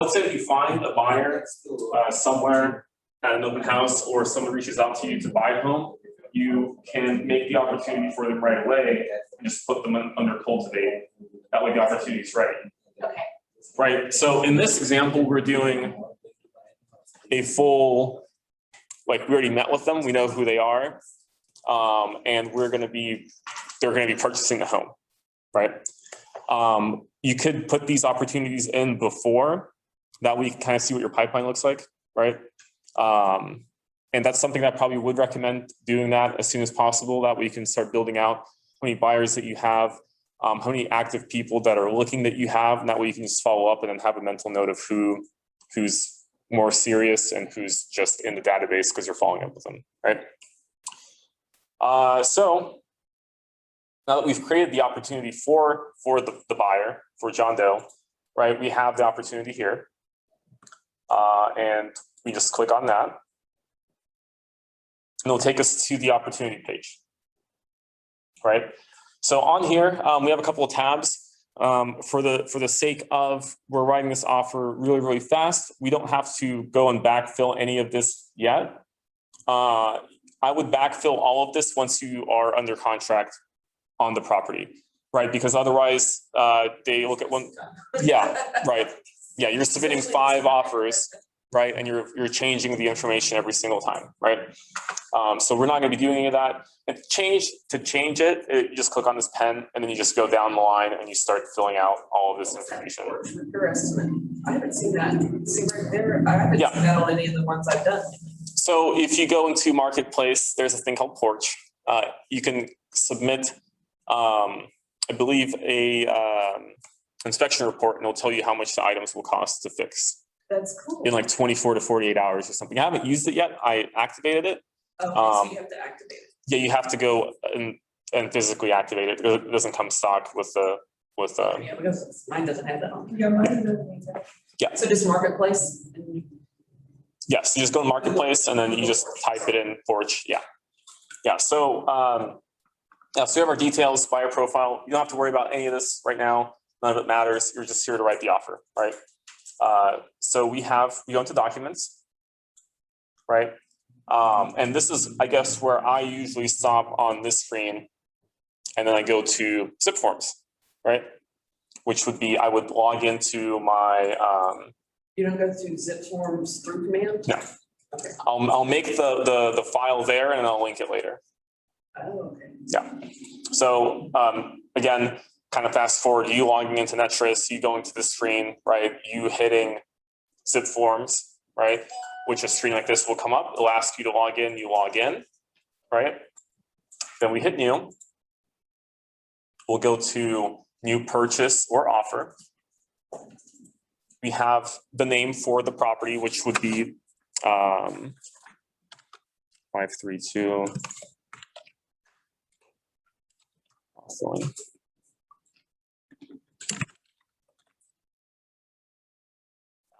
let's say if you find a buyer somewhere at an open house, or someone reaches out to you to buy a home, you can make the opportunity for them right away and just put them under cultivate. That way the opportunity is ready. Okay. Right. So in this example, we're doing a full, like we already met with them, we know who they are, and they're going to be purchasing the home, right? You could put these opportunities in before that we kind of see what your pipeline looks like, right? And that's something that I probably would recommend doing that as soon as possible. That way you can start building out how many buyers that you have, how many active people that are looking that you have, and that way you can just follow up and then have a mental note of who's more serious and who's just in the database because you're following up with them, right? So now that we've created the opportunity for the buyer, for John Doe, right? We have the opportunity here, and we just click on that, and it'll take us to the opportunity page, right? So on here, we have a couple of tabs. For the sake of we're writing this offer really fast, we don't have to go and backfill any of this yet. I would backfill all of this once you are under contract on the property, right? Because otherwise they look at one. Yeah, right. Yeah, you're submitting 5 offers, right? And you're changing the information every single time, right? So we're not going to be doing any of that. And to change it, you just click on this pen, and then you just go down the line and you start filling out all of this information. Your estimate. I haven't seen that. See right there. I haven't seen that on any of the ones I've done. So if you go into Marketplace, there's a thing called Porch. You can submit, I believe, a inspection report, and it'll tell you how much the items will cost to fix. That's cool. In like 24 to 48 hours or something. I haven't used it yet. I activated it. Okay, so you have to activate it. Yeah, you have to go and physically activate it. It doesn't come stock with the Yeah, because mine doesn't have that on. Yeah, mine doesn't. Yeah. So just Marketplace. Yes, you just go to Marketplace and then you just type it in Porch. Yeah. Yeah. So so we have our details, buyer profile. You don't have to worry about any of this right now. None of it matters. You're just here to write the offer, right? So we go into documents, right? And this is, I guess, where I usually stop on this screen, and then I go to zip forms, right? Which would be, I would log into my. You don't go through zip forms through command? No. Okay. I'll make the file there, and I'll link it later. Oh, okay. Yeah. So again, kind of fast forward, you logging into Netris, you going to the screen, right? You hitting zip forms, right? Which a screen like this will come up. It'll ask you to log in, you log in, right? Then we hit new. We'll go to new purchase or offer. We have the name for the property, which would be 532. Awesome.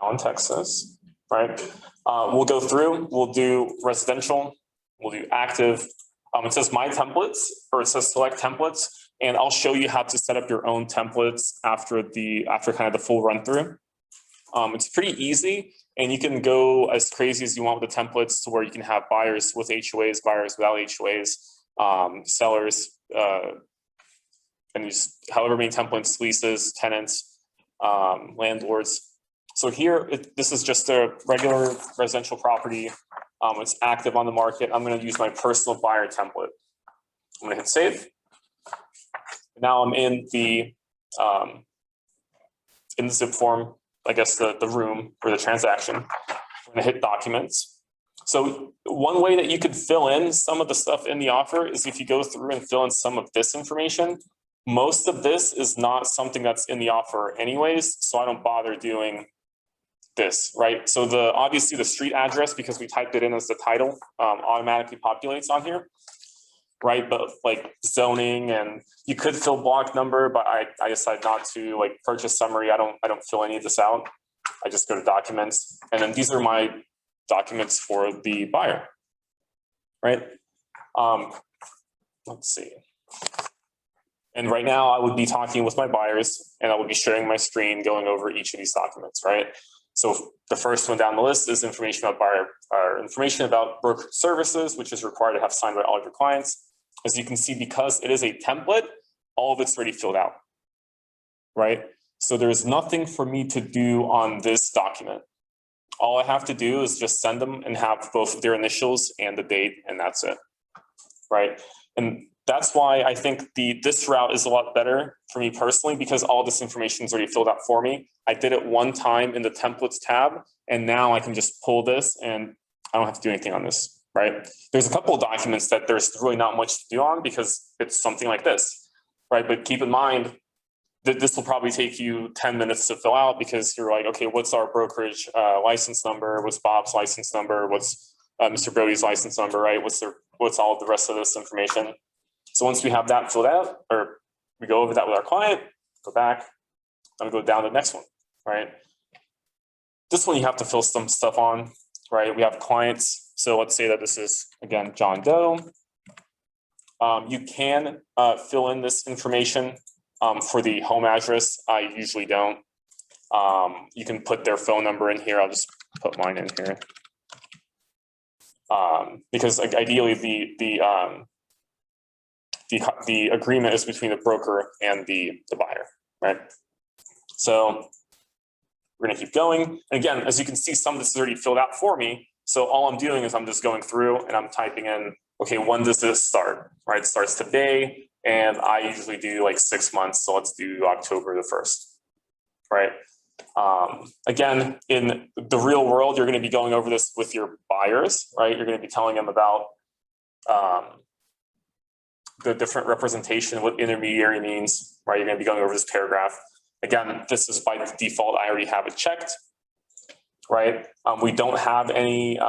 Allen, Texas, right? We'll go through, we'll do residential, we'll do active. It says my templates, or it says select templates, and I'll show you how to set up your own templates after kind of the full run through. It's pretty easy, and you can go as crazy as you want with the templates to where you can have buyers with HOAs, buyers without HOAs, sellers, and just however many templates, leases, tenants, landlords. So here, this is just a regular residential property. It's active on the market. I'm going to use my personal buyer template. I'm going to hit save. Now I'm in the zip form, I guess the room or the transaction. I'm going to hit documents. So one way that you could fill in some of the stuff in the offer is if you go through and fill in some of this information. Most of this is not something that's in the offer anyways, so I don't bother doing this, right? So obviously the street address, because we typed it in as the title, automatically populates on here, right? But like zoning, and you could fill block number, but I decided not to. Like purchase summary, I don't fill any of this out. I just go to documents, and then these are my documents for the buyer, right? Let's see. And right now I would be talking with my buyers, and I would be sharing my screen, going over each of these documents, right? So the first one down the list is information about buyer, or information about broker services, which is required to have signed by all of your clients. As you can see, because it is a template, all of it's already filled out, right? So there's nothing for me to do on this document. All I have to do is just send them and have both their initials and the date, and that's it, right? And that's why I think this route is a lot better for me personally, because all this information is already filled out for me. I did it one time in the templates tab, and now I can just pull this and I don't have to do anything on this, right? There's a couple of documents that there's really not much to do on because it's something like this, right? But keep in mind that this will probably take you 10 minutes to fill out, because you're like, okay, what's our brokerage license number? What's Bob's license number? What's Mr. Brody's license number, right? What's all of the rest of this information? So once we have that filled out, or we go over that with our client, go back, and go down to the next one, right? This one you have to fill some stuff on, right? We have clients. So let's say that this is, again, John Doe. You can fill in this information for the home address. I usually don't. You can put their phone number in here. I'll just put mine in here. Because ideally the agreement is between the broker and the buyer, right? So we're gonna keep going. And again, as you can see, some of this is already filled out for me. So all I'm doing is I'm just going through and I'm typing in, okay, when does this start, right? It starts today, and I usually do like 6 months. So let's do October the 1st, right? Again, in the real world, you're going to be going over this with your buyers, right? You're going to be telling them about the different representation, what intermediary means, right? You're going to be going over this paragraph. Again, this is by default. I already have it checked, right? We don't have any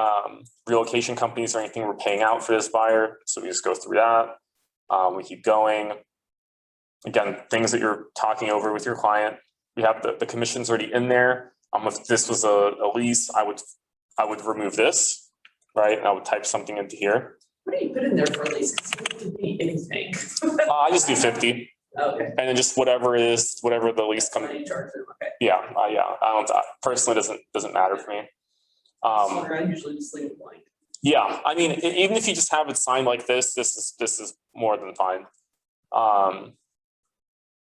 relocation companies or anything we're paying out for this buyer. So we just go through that. We keep going. Again, things that you're talking over with your client. We have the commissions already in there. If this was a lease, I would remove this, right? And I would type something into here. What do you put in there for a lease? Because it could be anything. I just do 50. Okay. And then just whatever it is, whatever the lease comes. Okay. Yeah, yeah. I don't personally doesn't matter for me. I usually just leave it blank. Yeah, I mean, even if you just have it signed like this is more than fine.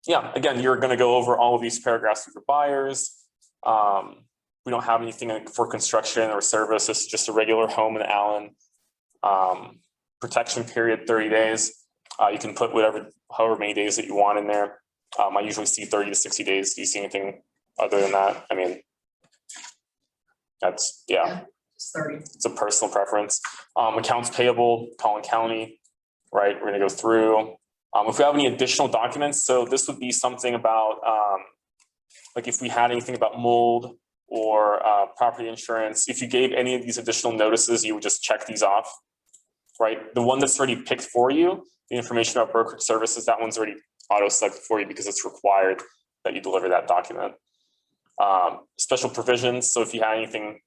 Yeah, again, you're going to go over all of these paragraphs with your buyers. We don't have anything for construction or service. It's just a regular home in Allen. Protection period 30 days. You can put however many days that you want in there. I usually see 30 to 60 days. Do you see anything other than that? I mean, that's, yeah. 30. It's a personal preference. Accounts payable, Collin County, right? We're going to go through. If we have any additional documents, so this would be something about, like if we had anything about mold or property insurance, if you gave any of these additional notices, you would just check these off, right? The one that's already picked for you, the information about brokerage services, that one's already auto-selected for you because it's required that you deliver that document. Special provisions, so if you had anything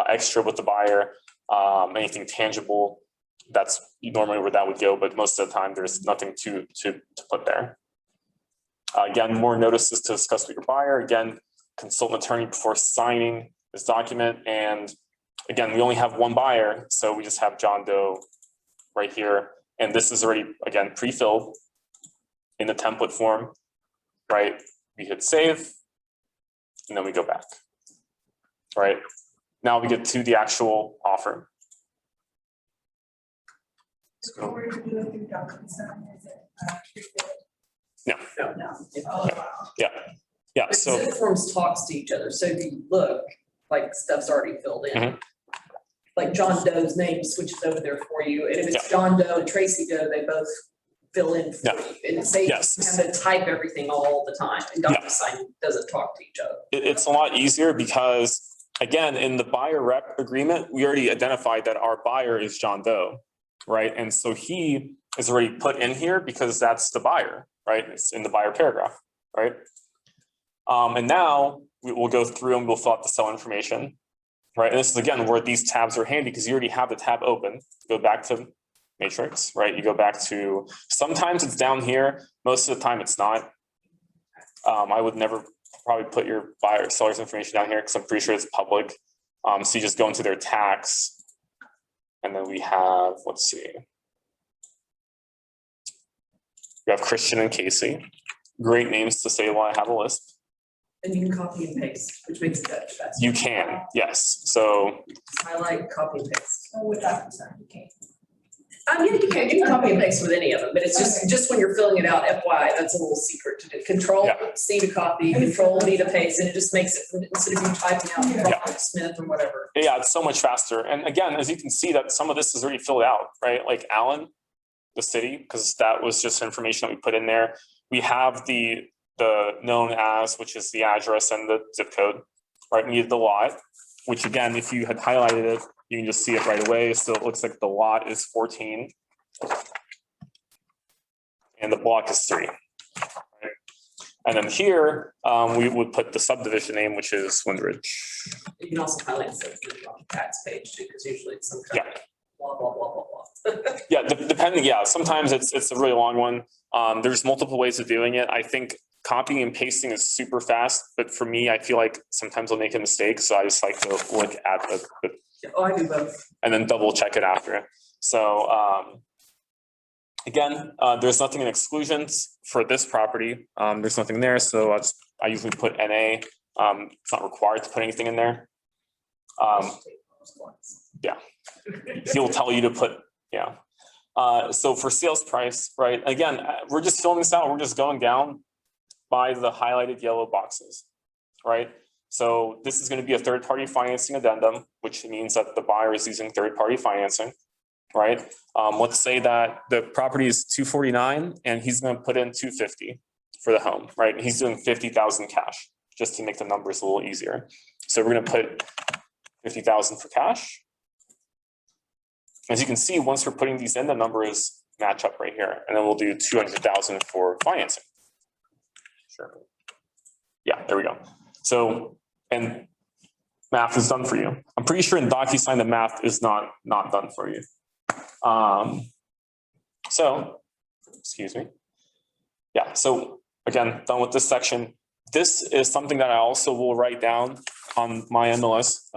extra with the buyer, anything tangible, that's normally where that would go, but most of the time there's nothing to put there. Again, more notices to discuss with your buyer. Again, consult an attorney before signing this document. And again, we only have one buyer, so we just have John Doe right here. And this is already, again, pre-filled in the template form, right? We hit save, and then we go back, right? Now we get to the actual offer. In order to do it through DocuSign, is it? No. Oh, wow. Yeah. Yeah. But So Zip forms talks to each other. So if you look, like stuff's already filled in. Mhm. Like John Doe's name switches over there for you. And if it's Yeah. John Doe and Tracy Doe, they both fill in for Yeah. you. And it saves Yes. you have to type everything all the time. And Yeah. DocuSign doesn't talk to each other. it's a lot easier because, again, in the buyer rep agreement, we already identified that our buyer is John Doe, right? And so he is already put in here because that's the buyer, right? It's in the buyer paragraph, right? And now we'll go through and we'll fill out the sell information, right? And this is, again, where these tabs are handy because you already have the tab open. Go back to Matrix, right? You go back to, sometimes it's down here. Most of the time it's not. I would never probably put your buyer seller's information down here because I'm pretty sure it's public. So you just go into their tax, and then we have, let's see. We have Christian and Casey. Great names to say while I have a list. And you can copy and paste, which makes it better, faster. You can, yes. So Highlight, copy and paste. Oh, with that concern, you can't. Yeah, you can copy and paste with any of them, but it's just when you're filling it out, FYI, that's a little secret to do. Control C to copy, Control V to paste, and it just makes it, instead of you typing out Robert Smith or whatever. yeah, it's so much faster. And again, as you can see that some of this is already filled out, right? Like Allen, the city, because that was just information that we put in there. We have the known as, which is the address and the zip code, right? We needed the lot, which again, if you had highlighted it, you can just see it right away. So it looks like the lot is 14 and the block is 3. Right? And then here, we would put the subdivision name, which is Windridge. You can also highlight the subdivision on the tax page too, because usually it's some kind of blah, blah, blah, blah, blah. Yeah, depending, sometimes it's a really long one. There's multiple ways of doing it. I think copying and pasting is super fast, but for me, I feel like sometimes I'll make a mistake. So I just like to look at the I do both. and then double check it after. So again, there's nothing in exclusions for this property. There's nothing there. So I usually put NA. It's not required to put anything in there. Yeah, he'll tell you to put, so for sales price, right? Again, we're just filling this out. We're just going down by the highlighted yellow boxes, right? So this is going to be a third-party financing addendum, which means that the buyer is using third-party financing, right? Let's say that the property is 249 and he's going to put in 250 for the home, right? He's doing 50,000 cash just to make the numbers a little easier. So we're going to put 50,000 for cash. As you can see, once we're putting these in, the numbers match up right here, and then we'll do 200,000 for financing. Sure. Yeah, there we go. So, and math is done for you. I'm pretty sure in DocuSign the math is not done for you. So, excuse me. Yeah. So again, done with this section. This is something that I also will write down on my MLS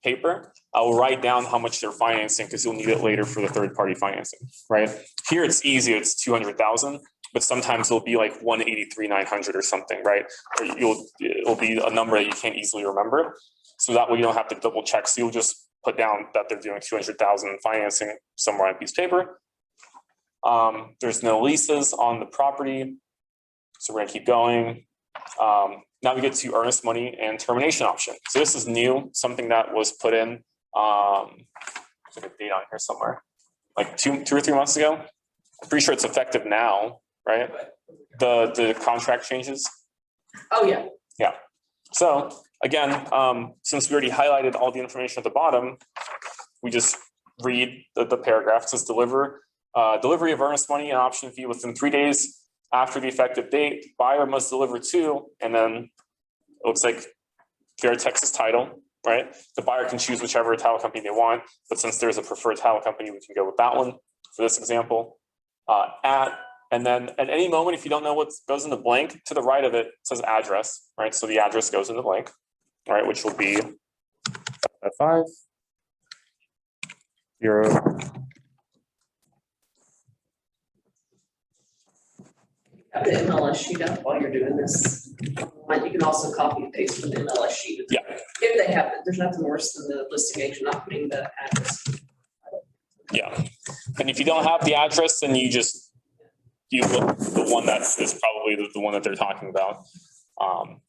paper. I will write down how much they're financing because you'll need it later for the third-party financing, right? Here it's easy, it's 200,000, but sometimes it'll be like 183,900 or something, right? Or it'll be a number that you can't easily remember. So that way you don't have to double check. So you'll just put down that they're doing 200,000 financing somewhere on a piece of paper. There's no leases on the property, so we're gonna keep going. Now we get to earnest money and termination option. So this is new, something that was put in, there's like a date on here somewhere, like two or 3 months ago. I'm pretty sure it's effective now, right? The contract changes. Oh, yeah. Yeah. So again, since we already highlighted all the information at the bottom, we just read the paragraph. It says delivery of earnest money and option fee within 3 days after the effective date. Buyer must deliver to, and then it looks like fair Texas title, right? The buyer can choose whichever title company they want, but since there's a preferred title company, we can go with that one for this example. And then at any moment, if you don't know what goes in the blank, to the right of it says address, right? So the address goes in the blank, all right, which will be 5 0. Have the MLS sheet up while you're doing this. You can also copy and paste from the MLS sheet. Yeah. If they have it, there's nothing worse than the listing agent not putting the address. Yeah. And if you don't have the address, then you look the one that is probably the one that they're talking about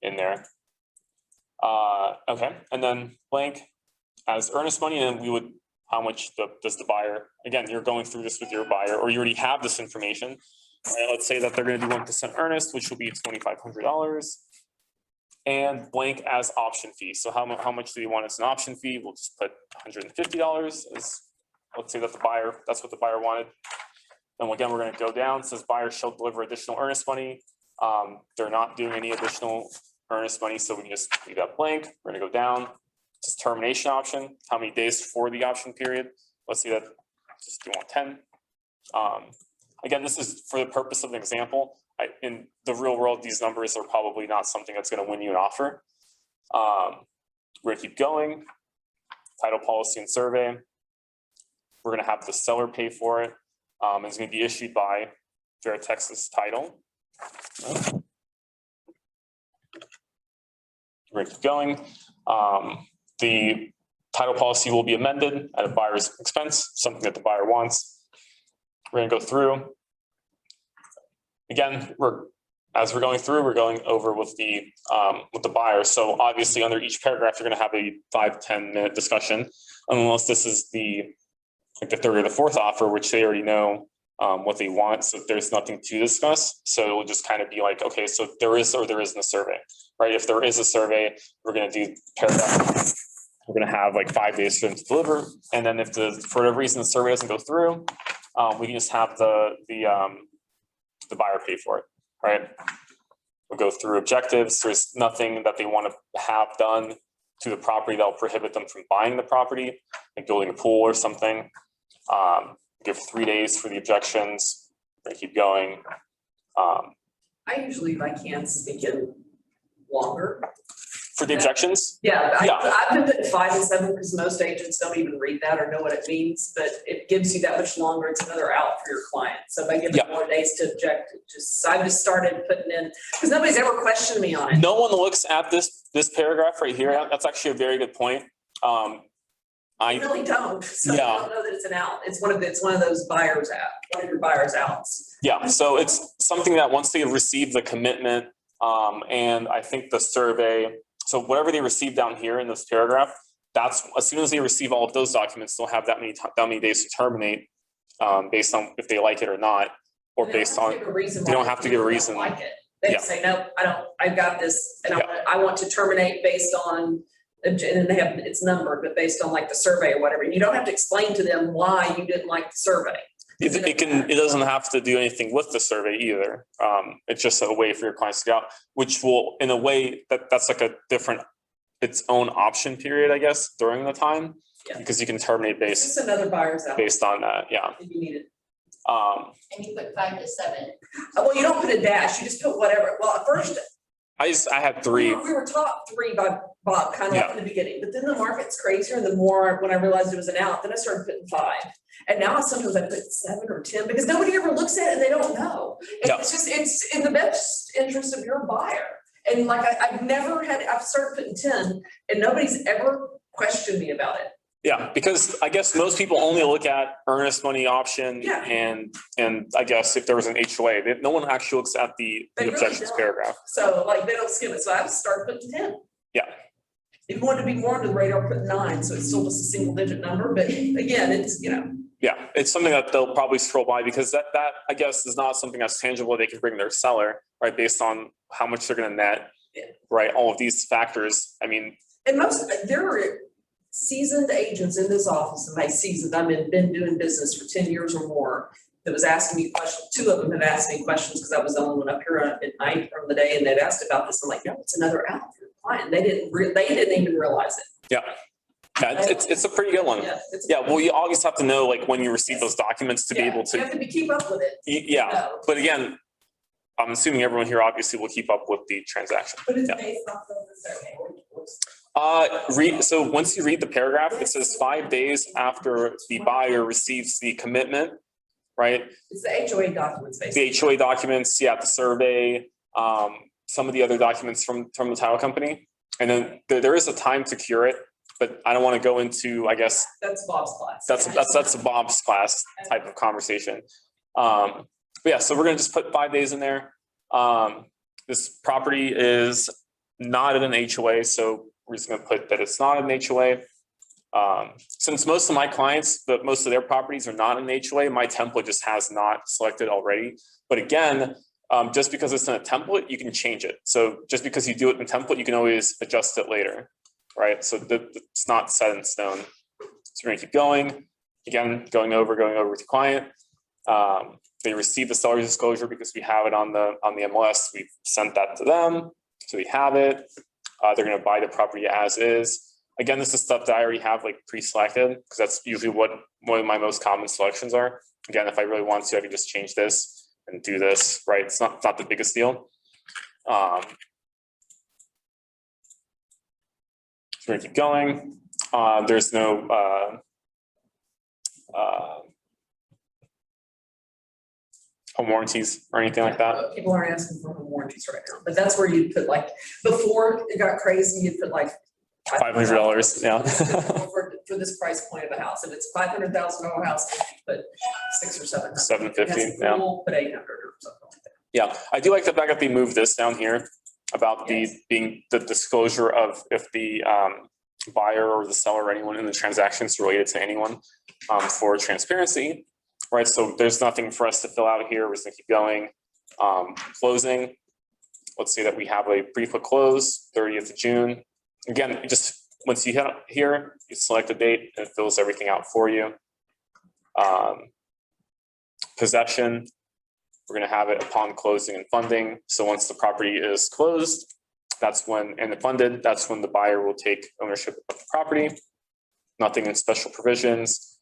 in there. Okay. And then blank as earnest money, and we would, how much does the buyer, again, you're going through this with your buyer, or you already have this information. Right, let's say that they're going to do 1% earnest, which will be $2,500, and blank as option fee. So how much do you want as an option fee? We'll just put $150 as, let's say that that's what the buyer wanted. And again, we're going to go down. It says buyer shall deliver additional earnest money. They're not doing any additional earnest money, so we can just leave that blank. We're going to go down. It says termination option. How many days for the option period? Let's see that. Just do 10. Again, this is for the purpose of an example. in the real world, these numbers are probably not something that's going to win you an offer. We're gonna keep going. Title policy and survey. We're gonna have the seller pay for it. It's gonna be issued by Texas Title. We're gonna keep going. The title policy will be amended at a buyer's expense, something that the buyer wants. We're gonna go through. Again, as we're going through, we're going over with the buyer. So obviously under each paragraph, you're gonna have a 5-10 minute discussion, unless this is the third or the fourth offer, which they already know what they want. So there's nothing to discuss. So it will just kind of be like, okay, so there is or there isn't a survey, right? If there is a survey, we're gonna do paragraph. We're gonna have like 5 days for them to deliver. And then if for whatever reason the survey doesn't go through, we can just have the buyer pay for it, right? We'll go through objectives. There's nothing that they want to have done to the property that will prohibit them from buying the property, like building a pool or something. Give 3 days for the objections. We're gonna keep going. I usually, if I can, speak in longer. For the objections? Yeah, Yeah. I've been putting 5 and 7 because most agents don't even read that or know what it means, but it gives you that much longer. It's another out for your client. So if I give them more days to object, I've just started putting in, because nobody's ever questioned me on it. No one looks at this paragraph right here. That's actually a very good point. I really don't. So Yeah. I don't know that it's an out. It's one of those buyers out, one of your buyers outs. Yeah, so it's something that once they receive the commitment, and I think the survey, so whatever they receive down here in this paragraph, that's as soon as they receive all of those documents, they'll have that many days to terminate, based on if they like it or not, or based on, they don't have to give a reason. Like it. They can say, no, I don't, I've got this, and I want to terminate based on, and then they have, it's numbered, but based on like the survey or whatever. You don't have to explain to them why you didn't like the survey. It doesn't have to do anything with the survey either. It's just a way for your clients to get out, which will, in a way, that's like a different, its own option period, I guess, during the time, because you can terminate based another buyer's out based on that. Yeah. if you need it. And you put 5 to 7. Well, you don't put a dash. You just put whatever. Well, at first, I had 3. we were taught 3 by Bob, kind of like in the beginning, but then the market's crazier, and the more when I realized it was an out, then I started putting 5. And now sometimes I put 7 or 10 because nobody ever looks at it and they don't know. And it's just, it's in the best interest of your buyer. And like I've started putting 10 and nobody's ever questioned me about it. Yeah, because I guess most people only look at earnest money option and I guess if there was an HOA, no one actually looks at the objections paragraph. So like they don't skim it. So I've started putting 10. Yeah. If you want to be more under the radar, put 9. So it's still just a single digit number. But again, it's, Yeah, it's something that they'll probably scroll by because that I guess is not something that's tangible they can bring their seller, right? Based on how much they're going to net, right? All of these factors. I mean, and there are seasoned agents in this office, and by seasoned, been doing business for 10 years or more, that was asking me questions. 2 of them have asked me questions because I was the only one up here at night from the day, and they'd asked about this. I'm like, it's another out for your client. They didn't even realize it. Yeah. Yeah, it's a pretty good one. Yeah, well, you always have to know like when you receive those documents to be able to. You have to keep up with it. Yeah, but again, I'm assuming everyone here obviously will keep up with the transaction. But it's based off of the survey. So once you read the paragraph, it says 5 days after the buyer receives the commitment, right? It's the HOA documents, basically. The HOA documents, the survey, some of the other documents from the title company, and then there is a time to cure it. But I don't want to go into, I guess. That's Bob's class. That's a Bob's class type of conversation. But yeah, so we're going to just put 5 days in there. This property is not in an HOA, so we're just going to put that it's not an HOA. Since most of my clients, most of their properties are not in an HOA, my template just has not selected already. But again, just because it's in a template, you can change it. So just because you do it in a template, you can always adjust it later. Right, so it's not set in stone. So we're gonna keep going. Again, going over with the client. They receive the seller's disclosure because we have it on the MLS. We've sent that to them, so we have it. They're gonna buy the property as is. Again, this is stuff that I already have like pre-selected because that's usually what one of my most common selections are. Again, if I really want to, I can just change this and do this, right? It's not the biggest deal. So we're gonna keep going. There's no home warranties or anything like that. People aren't asking for home warranties right now, but that's where you'd put like, before it got crazy, you'd put like $500, yeah. For this price point of a house. If it's $500,000 house, put 600 or 700. 750, yeah. Put 800 or something like that. Yeah, I do like the fact that they moved this down here about being the disclosure of if the buyer or the seller or anyone in the transaction is related to anyone for transparency, right? So there's nothing for us to fill out here. We're just gonna keep going. Closing. Let's say that we have a pre-put close, 30th of June. Again, just once you hit here, you select the date and it fills everything out for you. Possession. We're going to have it upon closing and funding. So once the property is closed, that's when, and funded, that's when the buyer will take ownership of the property. Nothing in special provisions,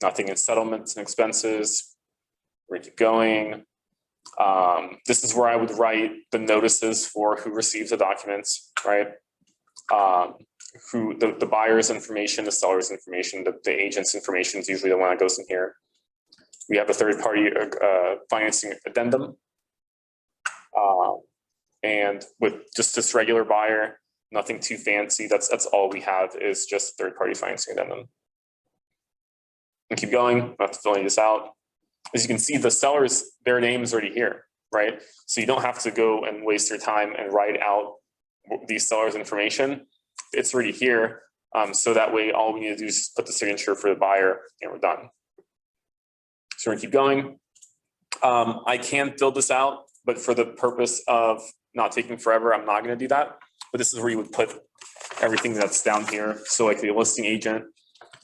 nothing in settlements and expenses. We're keep going. This is where I would write the notices for who receives the documents, right? Who the buyer's information, the seller's information, the agent's information is usually the one that goes in here. We have a third-party financing addendum. And with just this regular buyer, nothing too fancy. That's all we have is just third-party financing addendum. And keep going. I have to fill this out. As you can see, the sellers, their name is already here, right? So you don't have to go and waste your time and write out these sellers' information. It's already here. So that way, all we need to do is put the signature for the buyer, and we're done. So we're gonna keep going. I can fill this out, but for the purpose of not taking forever, I'm not gonna do that. But this is where you would put everything that's down here. So like the listing agent,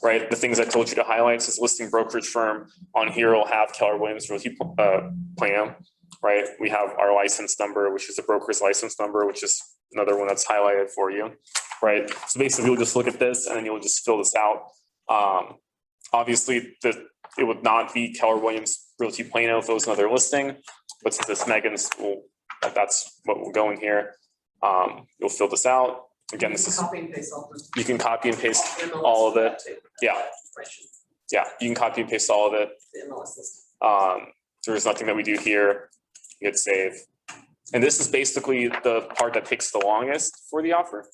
right? The things I told you to highlight is listing brokerage firm. On here, we'll have Keller Williams Realty Plan, right? We have our license number, which is the broker's license number, which is another one that's highlighted for you, right? So basically, you'll just look at this and then you'll just fill this out. Obviously, it would not be Keller Williams Realty Plano if it was another listing, but since it's Megan's, that's what will go in here. You'll fill this out. Again, this is copy and paste all this. You can copy and paste all of it. Yeah. Yeah, you can copy and paste all of it. The MLS list. There's nothing that we do here. You hit save. And this is basically the part that takes the longest for the offer.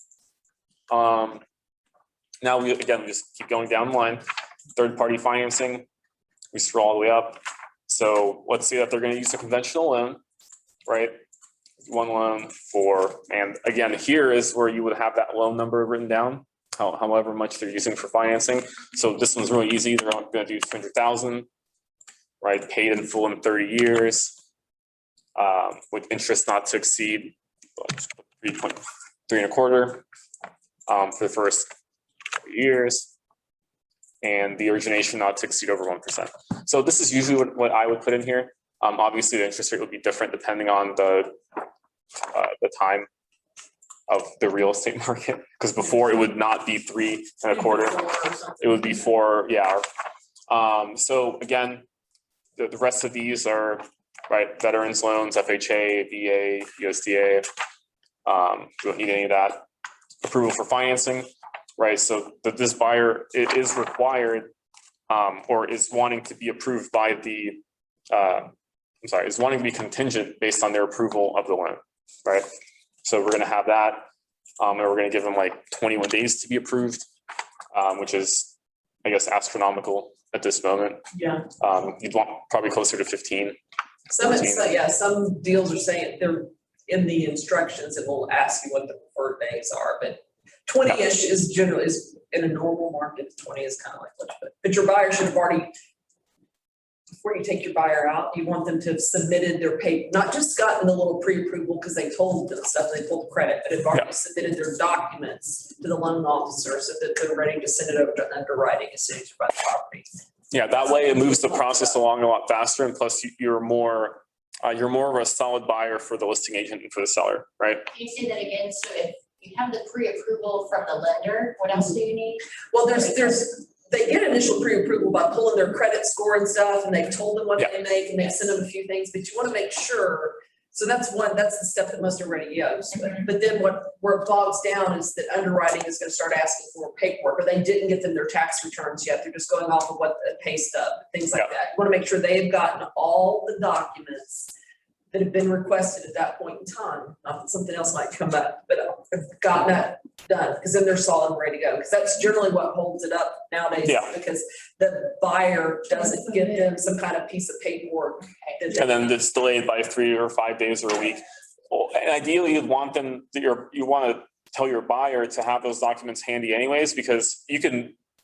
Now we just keep going down the line. Third-party financing. We scroll all the way up. So let's say that they're going to use a conventional loan, right? One loan for, and again, here is where you would have that loan number written down, however much they're using for financing. So this one's really easy. They're going to do 200,000, right? Paid in full in 30 years, with interest not to exceed 3.3 1/4 for the first years, and the origination not to exceed over 1%. So this is usually what I would put in here. Obviously, the interest rate would be different depending on the time of the real estate market, because before it would not be 3 1/4, it would be 4. Yeah. So again, the rest of these are right veterans loans, FHA, VA, USDA. You don't need any of that. Approval for financing, right? So that this buyer is required or is wanting to be approved by the is wanting to be contingent based on their approval of the loan, right? So we're going to have that, and we're going to give them like 21 days to be approved, which is, I guess, astronomical at this moment. Yeah. You'd want probably closer to 15. Some deals are saying they're in the instructions, it will ask you what the preferred names are, but 20-ish is generally in a normal market. 20 is kind of like what, but your buyer should have already, before you take your buyer out, you want them to have submitted their paper, not just gotten the little pre-approval because they told them stuff, they pulled credit, but have already submitted their documents to the loan officer so that they're ready to send it over to underwriting as soon as you buy the property. Yeah, that way it moves the process along a lot faster, and plus you're more of a solid buyer for the listing agent and for the seller, right? Can you say that again? So if you have the pre-approval from the lender, what else do you need? Well, there's they get initial pre-approval by pulling their credit score and stuff, and they've told them what they make, and they've sent them a few things, but you want to make sure. So that's the step that most already use. But then where it bogs down is that underwriting is going to start asking for paperwork, or they didn't get them their tax returns yet. They're just going off of what the pay stub, things like that. You want to make sure they've gotten all the documents that have been requested at that point in time. Not that something else might come up, but have gotten that done, because then they're solid and ready to go. Because that's generally what holds it up nowadays, because the buyer doesn't give them some kind of piece of paperwork. And then it's delayed by 3 or 5 days or a week. Well, and ideally, you'd want them, you want to tell your buyer to have those documents handy anyways, because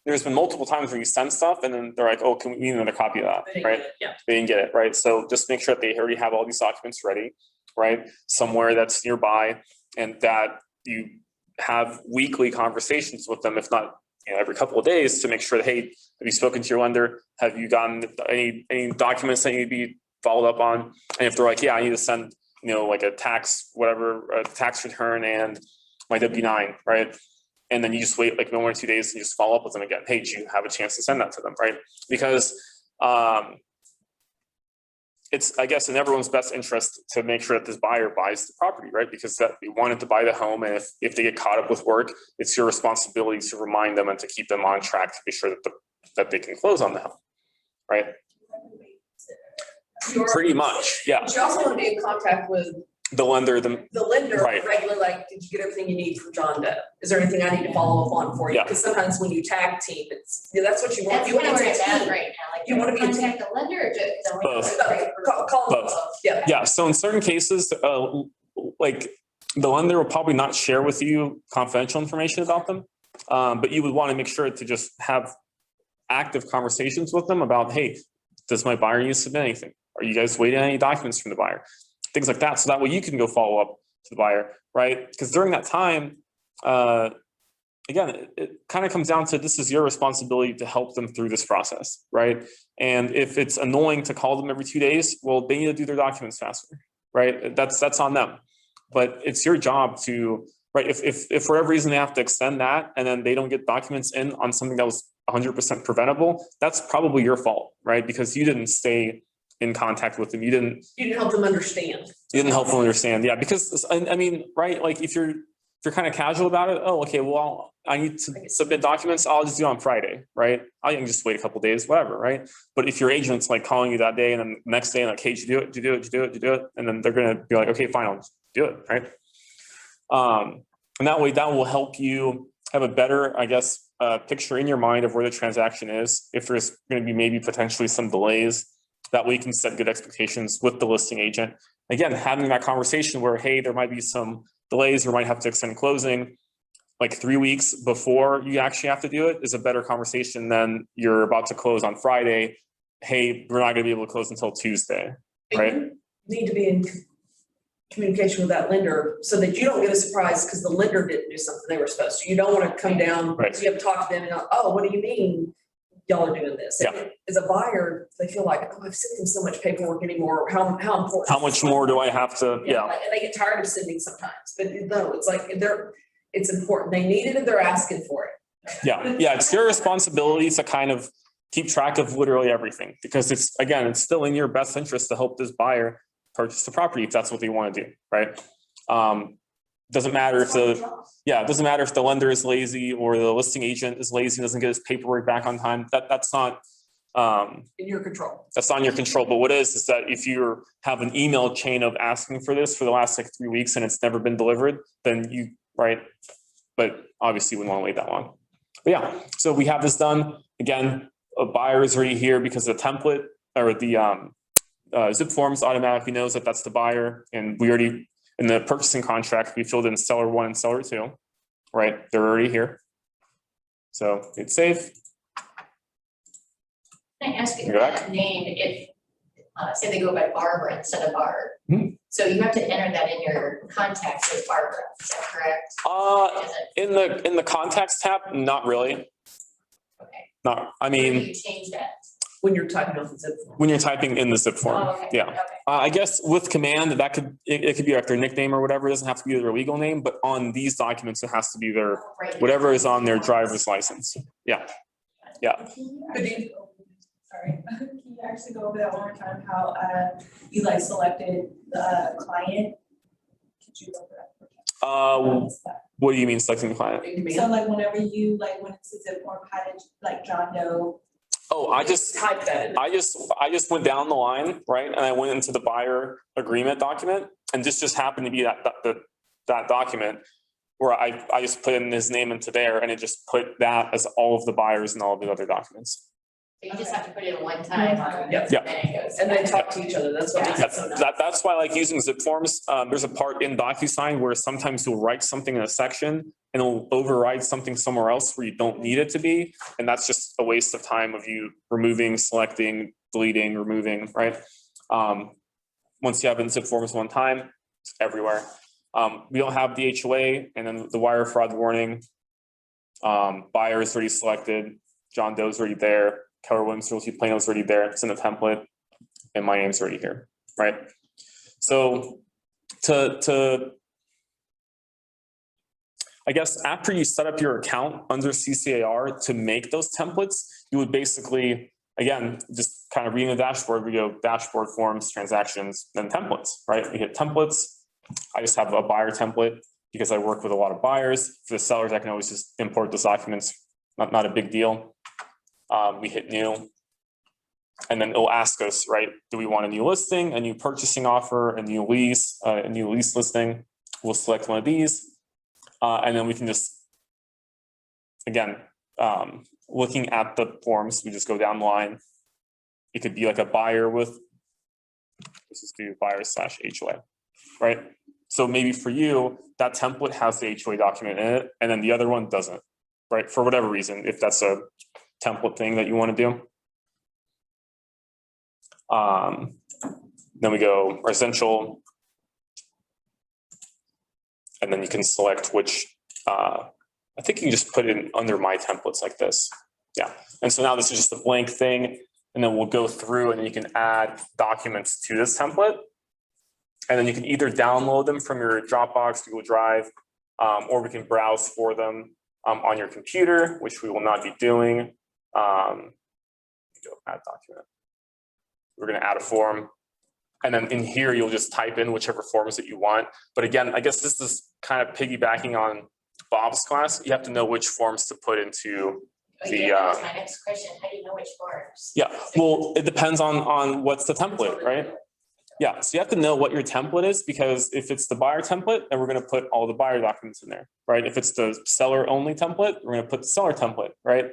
there's been multiple times where you send stuff and then they're like, oh, we need another copy of that, right? They didn't get it, right? So just make sure that they already have all these documents ready, right? Somewhere that's nearby, and that you have weekly conversations with them, if not every couple of days, to make sure that, hey, have you spoken to your lender? Have you gotten any documents that need to be followed up on? And if they're like, yeah, I need to send, like a tax return and my W-9, right? And then you just wait like 1 or 2 days and you just follow up with them again. Hey, do you have a chance to send that to them, right? Because it's, I guess, in everyone's best interest to make sure that this buyer buys the property, right? Because they wanted to buy the home, and if they get caught up with work, it's your responsibility to remind them and to keep them on track to be sure that they can close on the home, right? Pretty much, yeah. But you also want to be in contact with the lender, right. Regularly, like, did you get everything you need from John Doe? Is there anything I need to follow up on for you? Because sometimes when you tag team, that's what you want. That's you want kind of to where it's at right now. Like, you want to be contact the lender or just both. Call them both. Yeah. So in certain cases, like the lender will probably not share with you confidential information about them, but you would want to make sure to just have active conversations with them about, hey, does my buyer need to submit anything? Are you guys waiting on any documents from the buyer? Things like that. So that way you can go follow up to the buyer, right? Because during that time, again, it kind of comes down to, this is your responsibility to help them through this process, right? And if it's annoying to call them every 2 days, well, they need to do their documents faster, right? That's on them. But it's your job to, right? If for whatever reason they have to extend that and then they don't get documents in on something that was 100% preventable, that's probably your fault, right? Because you didn't stay in contact with them. You didn't help them understand. You didn't help them understand. Yeah, because I mean, right? Like if you're kind of casual about it, oh, okay, well, I need to submit documents, I'll just do it on Friday, right? I can just wait a couple of days, whatever, right? But if your agent's like calling you that day and then the next day, like, hey, did you do it? And then they're gonna be like, okay, fine, I'll just do it, right? And that way, that will help you have a better, I guess, picture in your mind of where the transaction is. If there's going to be maybe potentially some delays, that way you can set good expectations with the listing agent. Again, having that conversation where, hey, there might be some delays, you might have to extend closing like 3 weeks before you actually have to do it, is a better conversation than you're about to close on Friday. Hey, we're not going to be able to close until Tuesday, right? You need to be in communication with that lender so that you don't get a surprise because the lender didn't do something they were supposed to. You don't want to come down, so you have to talk to them and, oh, what do you mean y'all are doing this? Yeah. As a buyer, they feel like, oh, I've sent them so much paperwork anymore. How important? How much more do I have to? Yeah. And they get tired of sending sometimes, but no, it's like it's important. They need it and they're asking for it. Yeah. It's your responsibility to kind of keep track of literally everything, because it's still in your best interest to help this buyer purchase the property if that's what they want to do, right? Doesn't matter if the lender is lazy or the listing agent is lazy and doesn't get his paperwork back on time. That's not in your control. That's not in your control. But what is that if you have an email chain of asking for this for the last like 3 weeks and it's never been delivered, then you, right? But obviously you wouldn't want to wait that long. But yeah, so we have this done. Again, a buyer is already here because the template or the zip forms automatically knows that that's the buyer, and we already, in the purchasing contract, we filled in seller 1 and seller 2, right? They're already here. So it's safe. Can I ask you that name if, say they go by Barbara instead of Barb? So you have to enter that in your contacts as Barbara, is that correct? In the contacts tab, not really. Okay. Not, I Where do mean, you change that? When you're typing out the zip form. when you're typing in the zip form, Oh, okay. yeah. Okay. I guess with command, that it could be like their nickname or whatever. It doesn't have to be their legal name, but on these documents, it has to be their Right. whatever is on their driver's license. Yeah. Yeah. Can you But do actually go- Sorry, can you actually go over that one more time, how you like selected the client? Could you go over that? What do you mean selecting the client? So like whenever you, like when it's a zip form, how did you, like John Doe? Oh, I just type that in. I just went down the line, right? And I went into the buyer agreement document, and this just happened to be that document where I just put in his name into there, and it just put that as all of the buyers and all of the other documents. You just have to put it in one time on. Yep. Yeah. Then it goes. And they talk to each other, that's what makes it so nice. That's why I like using zip forms. There's a part in DocuSign where sometimes you'll write something in a section and it'll override something somewhere else where you don't need it to be. And that's just a waste of time of you removing, selecting, deleting, removing, right? Once you have it in zip forms one time, it's everywhere. We don't have the HOA and then the wire fraud warning. Buyer is already selected. John Doe's already there. Keller Williams Realty Plano's already there. It's in the template. And my name's already here, right? So I guess after you set up your account under CCAR to make those templates, you would basically, again, just kind of reading the dashboard, we go dashboard, forms, transactions, then templates, right? We hit templates. I just have a buyer template because I work with a lot of buyers. For the sellers, I can always just import those documents, not a big deal. We hit new. And then it'll ask us, right? Do we want a new listing, a new purchasing offer, a new lease listing? We'll select one of these. And then we can just, again, looking at the forms, we just go down the line. It could be like a buyer with, let's just do buyer/HOA, right? So maybe for you, that template has the HOA document in it, and then the other one doesn't, right? For whatever reason, if that's a template thing that you want to do. Then we go residential. And then you can select which, I think you can just put it in under my templates like this. Yeah. And so now this is just a blank thing. And then we'll go through and you can add documents to this template. And then you can either download them from your Dropbox, Google Drive, or we can browse for them on your computer, which we will not be doing. Go add document. We're going to add a form. And then in here, you'll just type in whichever forms that you want. But again, I guess this is kind of piggybacking on Bob's class. You have to know which forms to put into the. Yeah, that's my next question. How do you know which forms? Yeah, well, it depends on what's the template, right? Yeah, so you have to know what your template is, because if it's the buyer template, then we're going to put all the buyer documents in there, right? If it's the seller only template, we're going to put the seller template, right?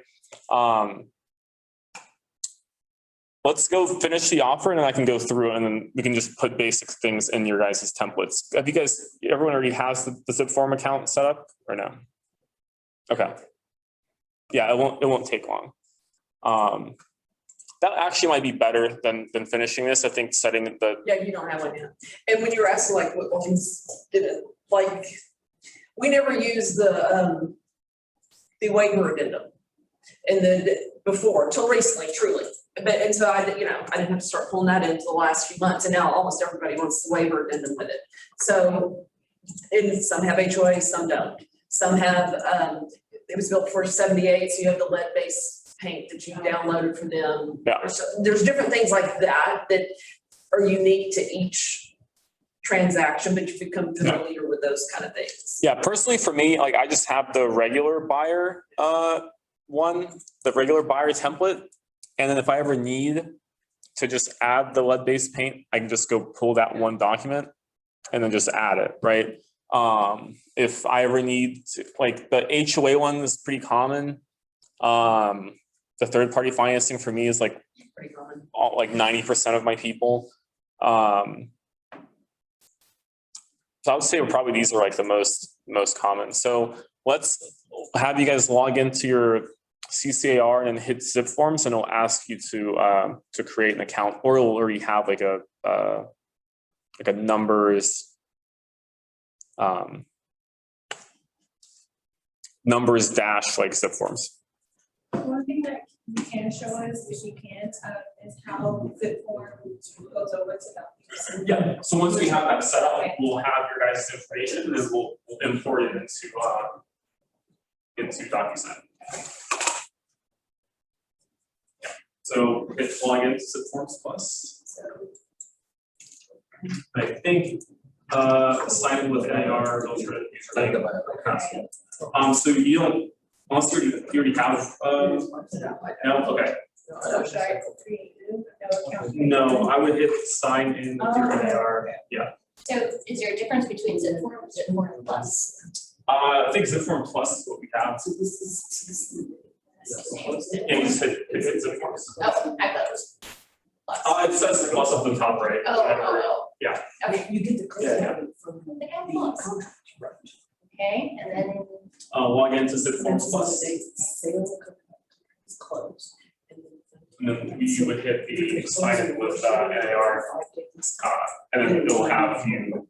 Let's go finish the offer and then I can go through and then we can just put basic things in your guys' templates. Have you guys, everyone already has the zip form account set up or no? Okay. Yeah, it won't take long. That actually might be better than finishing this. I think setting the. Yeah, you don't have one yet. And when you're asking like what ones did it, like, we never use the waiver addendum. And then before, till recently, truly. But and so I didn't have to start pulling that into the last few months, and now almost everybody wants the waiver addendum with it. So, and some have HOA, some don't. Some have it was built for 78, so you have the lead-based paint that you downloaded for them. Yeah. So there's different things like that that are unique to each transaction, but you become familiar with those kind of things. Yeah, personally for me, like I just have the regular buyer the regular buyer template. And then if I ever need to just add the lead-based paint, I can just go pull that one document and then just add it, right? If I ever need to, like the HOA one is pretty common. The third-party financing for me is like Pretty common. like 90% of my people. So I would say probably these are like the most common. So let's have you guys log into your CCAR and hit zip forms, and it'll ask you to create an account, or it'll already have like a numbers dash like zip forms. One thing that you can show us, if you can, is how zip form goes over to the. Yeah, so once we have that set up, we'll have your guys' information and then we'll import it into DocuSign. So hit log into Forms Plus. I think sign in with NAR, alternate username. So you don't, unless you already have no, okay. So should I create no account? No, I would hit sign in with your NAR. Yeah. So is there a difference between zip form and zip form plus? I think zip form plus is what we have. Yeah, you said it's zip forms. Oh, I thought it was plus. It says plus up the top right. Oh. Yeah. Okay, You get the Yeah, credit from I have the plus. contract, right? Okay, and then, Log into zip forms plus. Sales is closed. And then you would hit the sign in with NAR, and then it'll have you,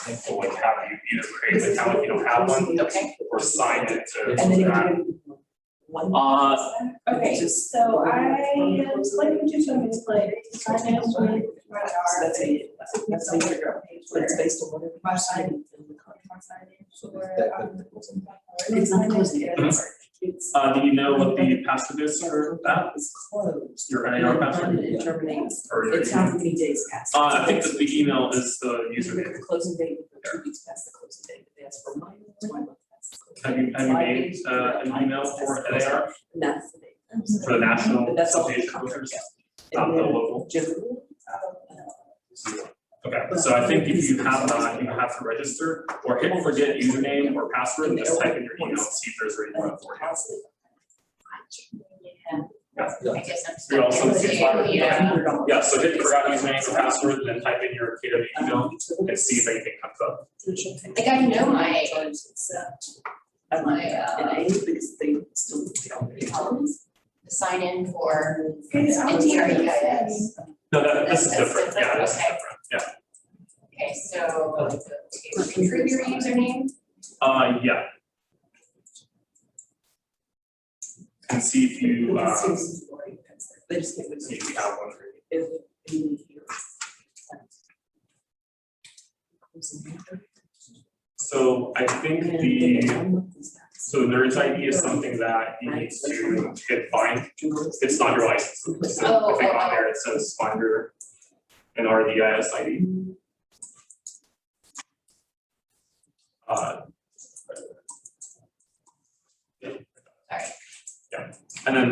it'll like have you either create an account if you don't have one, okay, or sign it to And then you that. can do one. Okay, so I click into somebody's play, sign in with my So that's it. That's how you figure out, but it's where based on whatever. My sign in the contract. my sign in, So where It's not closing it. Mhm. It's. Do you know what the password is for that? It's closed. Your NAR password? It terminates. Or It's how many days pass. I think that the email is the You look at username. the closing date, the 2 weeks past the closing date, if they ask for mine, it's 1 month past the closing Have you date. 5 made days, an email for NAR And that's the date. for the National But that's all. Association of Realtors, Yeah. not And the then local? generally, Okay, so I think if you have not, you have to register or hit forget username or password and just type in your email and see if there's already one for you. yeah, I guess I'm. You're also- Yeah. Yeah, so hit forgot username or password, and then type in your KW email and see if anything comes up. Like I know my, I my, and A, because they still. sign in for It's NTREIS. No, this is That's different, yeah, this is okay. different, yeah. Okay, so approve your username. Yeah. And see if you, They just can't. see if you have one. If you here. So I think so nerd's ID is something that you need to hit find. It's not your license. So I think on there it says find your an RDIS ID. Sorry. Yeah, and then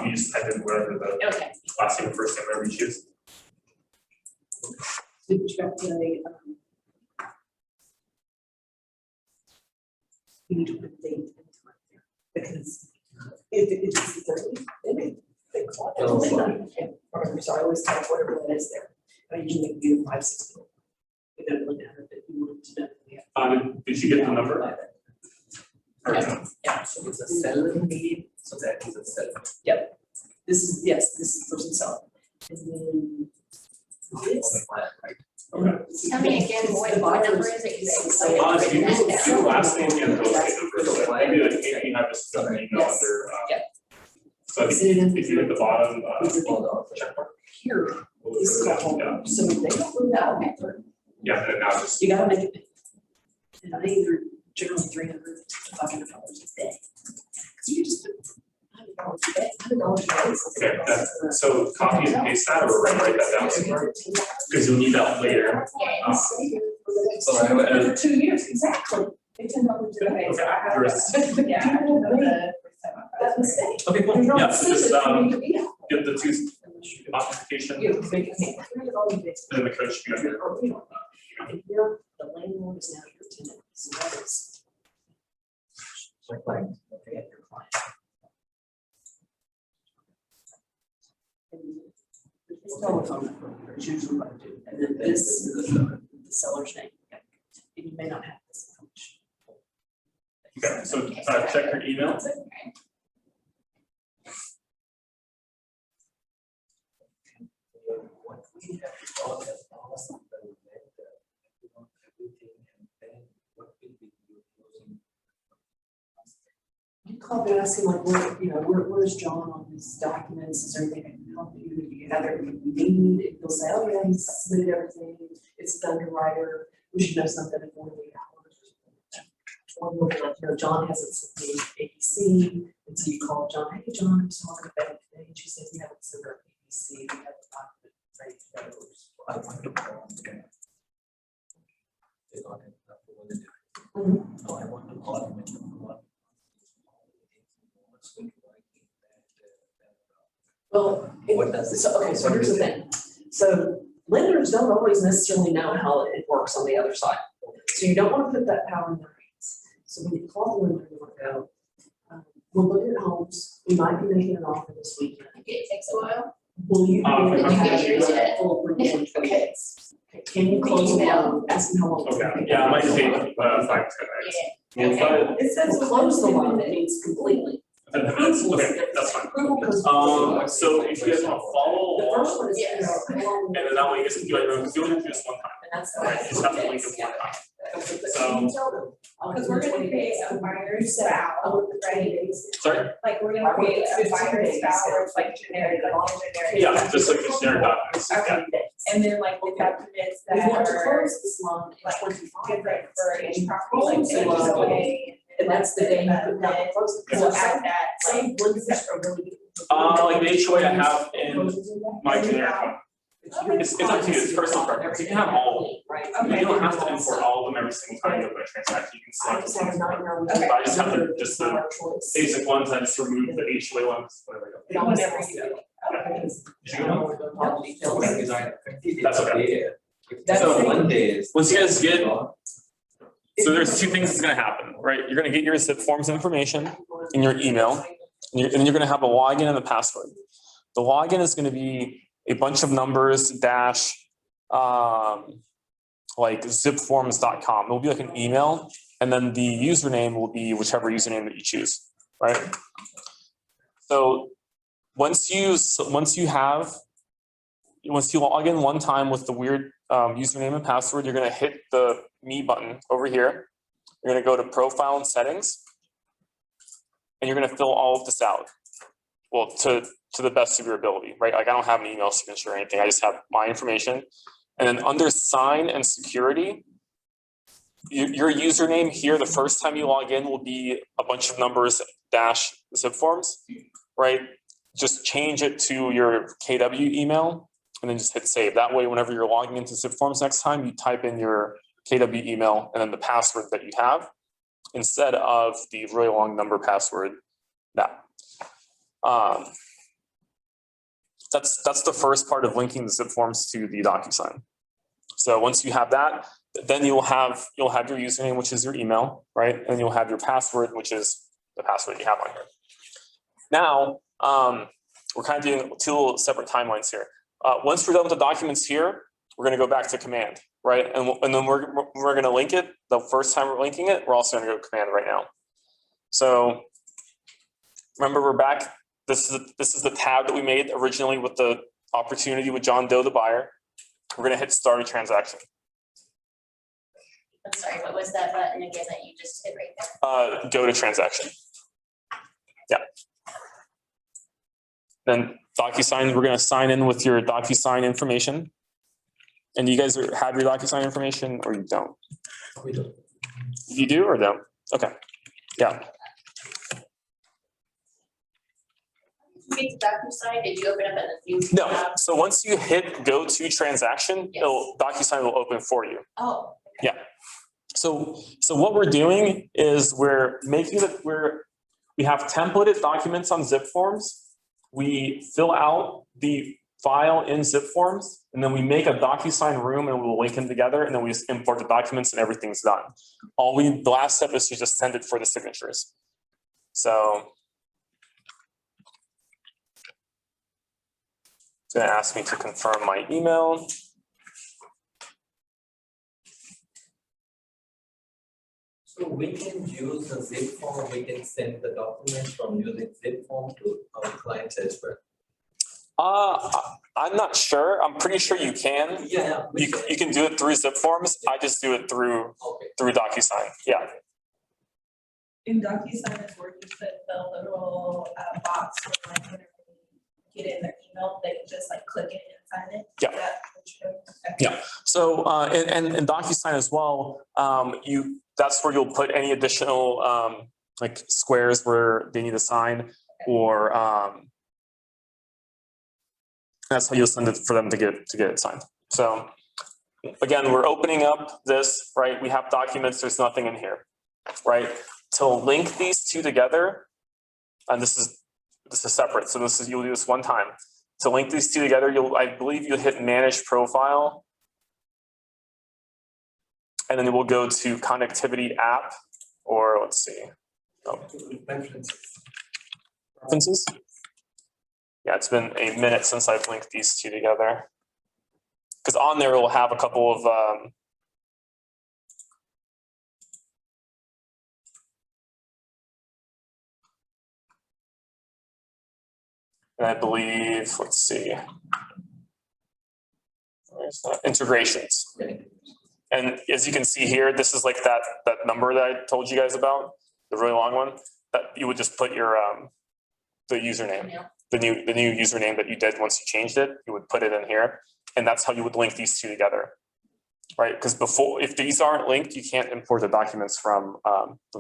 you just type in whatever the Okay, last name and first name, whatever you choose. Did you have to, you need to put date and time there, because if it's the 30th, they may, they call it. Oh, They not- or, so I always type whatever that is there. I usually do 5, 6. It doesn't really matter if you want to know. Did you get the number? Or no? Yeah, so it's a seller meeting, so that is a seller. Yep, this is, yes, this is person selling. And then this. Okay. tell me again, what number is it you say? So you do last name and first name number, so maybe like maybe you have just an email Yes. under, Yeah. so if you hit the bottom, check mark. Here, we'll this is go down, called, yeah. so they don't move out. Yeah, and now just, You gotta make it. And I either generally $300 to $500 a day. Cause you just put $100 a day, $100 a day. okay, so copy and paste that or write that down somewhere, because you'll need that later. For 2 years, exactly. It's $10 a day, so I have. Okay, Yeah, I don't know the. That mistake. Okay, cool, yeah, so just Yeah. get the two authentication You make it $300 a day. and then the code should be under. And here, the landlord is now your tenant, so that is. Forget your client. And this telephone number is usually what I do, and then this is the seller's name. And you may not have this information. Okay, so check your email. You call and ask him like, where's John on his documents, is there anything I can help you, do you have everything you need? And he'll say, oh yeah, he's submitted everything, it's the underwriter, we should know something in 48 hours. Or we'll be like, John hasn't submitted ABC, and so you call John, hey John, I'm just talking about it today, and she says you haven't see, we have the document ready to go. I want to call them. They got it. Mhm. No, I want to call them. Well, What does it- so, okay, so here's the thing. So lenders don't always necessarily know how it works on the other side. So you don't want to put that power in their hands. So when you call the lender, you want to go, we're looking at homes, we might be making an offer this weekend. It takes a while. Will you? Did you get yours yet? Full approval in 3 Okay. days. Can you close the loan? Ask them how long. it's gonna Okay, take. yeah, it might take 5 to 10 minutes. We'll try it. It says Well, close the loan, it means completely. 10 minutes, okay, that's fine. Approval goes. So if you guys want to follow The along, first one is. Yes. how long- and then that way you guys can do it, because you only do this one time, And that's. right? You just have to link it one time. So. You tell them. Because we're gonna create a buyer's vow, right? Sorry? Like, we're gonna create a buyer's vow, or it's like generic, like all generic. Yeah, just like the generic documents, yeah. Okay, and then like the documents We that want to are close this loan in like 25. different for each property, Close like the they just loan. away. And that's the day you put down the close. We'll add that, like, Some lenders are really good. Like the HOA I have in my generic one. Okay. It's up to you, it's personal preference, you can have all of them. Right. You don't have to import all of them every single time you open a transaction, you can I select just the have a ones. nightmare with. Okay. I just have the- just the Our choice. Basic ones, I just remove the HOA ones, whatever. It almost Whatever has you to do. be. Did you go? That's okay. That's So the- 1 day is. Once you guys get, so there's 2 things that's gonna happen, right? You're gonna get your zip forms information in your email, and you're gonna have a login and a password. The login is gonna be a bunch of numbers dash, like zipforms.com. It'll be like an email, and then the username will be whichever username that you choose, right? So once you log in one time with the weird username and password, you're gonna hit the Me button over here. You're gonna go to Profile and Settings, and you're gonna fill all of this out. Well, to the best of your ability, right? Like I don't have an email signature or anything. I just have my information. And then under Sign and Security, your username here, the first time you log in, will be a bunch of numbers dash zip forms, right? Just change it to your KW email and then just hit save. That way, whenever you're logging into zip forms next time, you type in your KW email and then the password that you have instead of the really long number password. That. That's the first part of linking the zip forms to the DocuSign. So once you have that, then you'll have your username, which is your email, right? And you'll have your password, which is the password you have on here. Now, we're kind of doing 2 little separate timelines here. Once we're done with the documents here, we're going to go back to command, right? And then we're going to link it. The first time we're linking it, we're also going to go to command right now. So remember, we're back. This is the tab that we made originally with the opportunity with John Doe, the buyer. We're going to hit start a transaction. I'm sorry, what was that button again that you just hit right there? Go to transaction. Yeah. Then DocuSign, we're going to sign in with your DocuSign information. And you guys have your DocuSign information or you don't? We do. You do or don't? Okay. Yeah. You get to DocuSign, did you open up in the view? No. tab? So once you hit go to transaction, Yes. DocuSign will open for you. Oh, Yeah. So what we're doing is we're making we have templated documents on zip forms. We fill out the file in zip forms, and then we make a DocuSign room and we'll link them together, and then we just import the documents and everything's done. The last step is to just send it for the signatures. So it's going to ask me to confirm my email. So we can use a zip form, we can send the documents from using zip form to our clients as well. I'm not sure. I'm pretty sure you can. Yeah. You can do it through zip forms. I just do it through Okay. DocuSign. Yeah. In DocuSign is where you put the little box where like whenever you get in their email, they can just like click it and sign it. Yeah. Yeah. So and DocuSign as well, that's where you'll put any additional like squares where they need to sign or That's how you'll send it for them to get it signed. So again, we're opening up this, right? We have documents, there's nothing in here, right? To link these two together, and this is separate. So you'll do this one time. To link these two together, I believe you'll hit manage profile. And then we'll go to connectivity app, or let's see. References. Yeah, it's been a minute since I've linked these two together. Because on there we'll have a couple of and I believe, let's see. Where's that? Integrations. And as you can see here, this is like that number that I told you guys about, the really long one, that you would just put your the username, the new username that you did once you changed it, you would put it in here, and that's how you would link these two together, right? Because before, if these aren't linked, you can't import the documents from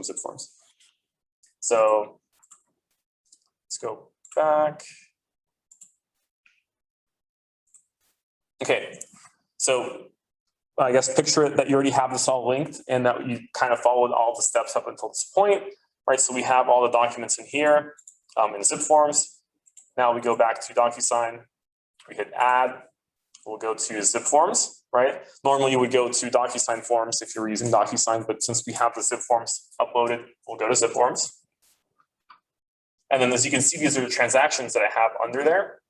zip forms. So let's go back. Okay, so I guess picture it that you already have this all linked and that you kind of followed all the steps up until this point, right? So we have all the documents in here in zip forms. Now we go back to DocuSign, we hit add, we'll go to zip forms, right? Normally you would go to DocuSign forms if you're using DocuSign, but since we have the zip forms uploaded, we'll go to zip forms. And then as you can see, these are the transactions that I have under there.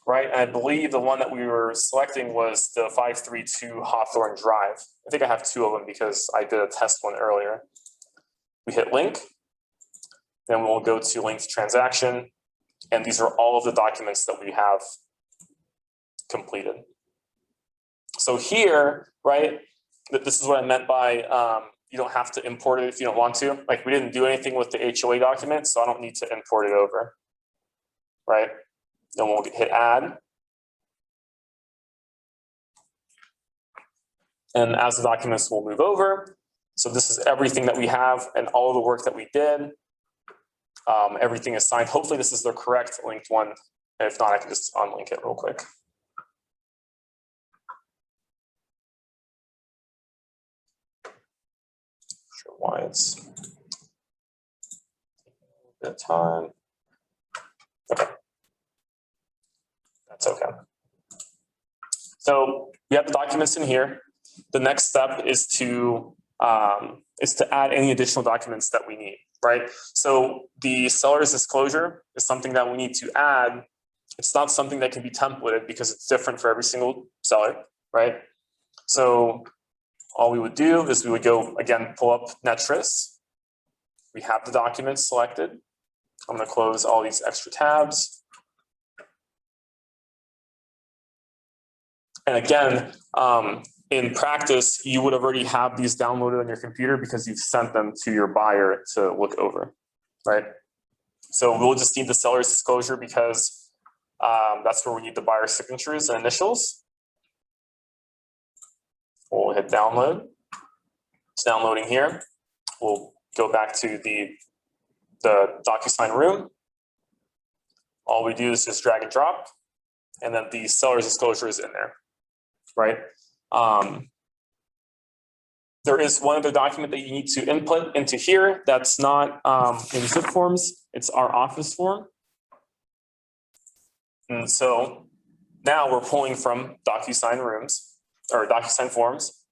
Right, and I believe the one that we were selecting was the 532 Hawthorne Drive. I think I have two of them because I did a test one earlier. We hit link, then we'll go to linked transaction, and these are all of the documents that we have completed. So here, right, this is what I meant by you don't have to import it if you don't want to. Like we didn't do anything with the HOA document, so I don't need to import it over, right? Then we'll hit add. And as the documents will move over, so this is everything that we have and all of the work that we did. Everything is signed. Hopefully this is the correct linked one. And if not, I can just unlink it real quick. Not sure why it's taking a bit of time. Okay. That's okay. So we have the documents in here. The next step is to add any additional documents that we need, right? So the seller's disclosure is something that we need to add. It's not something that can be templated because it's different for every single seller, right? So all we would do is we would go, again, pull up Netris. We have the documents selected. I'm going to close all these extra tabs. And again, in practice, you would already have these downloaded on your computer because you've sent them to your buyer to look over, right? So we'll just need the seller's disclosure because that's where we need the buyer's signatures and initials. We'll hit download. It's downloading here. We'll go back to the DocuSign room. All we do is just drag and drop, and then the seller's disclosure is in there. Right. There is one other document that you need to input into here that's not in zip forms. It's our office form. And so now we're pulling from DocuSign rooms or DocuSign forms.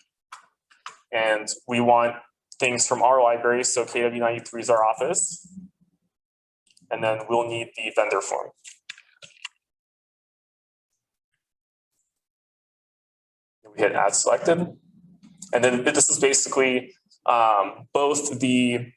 And we want things from our library. So KW93 is our office. And then we'll need the vendor form. We hit add selected. And then this is basically both the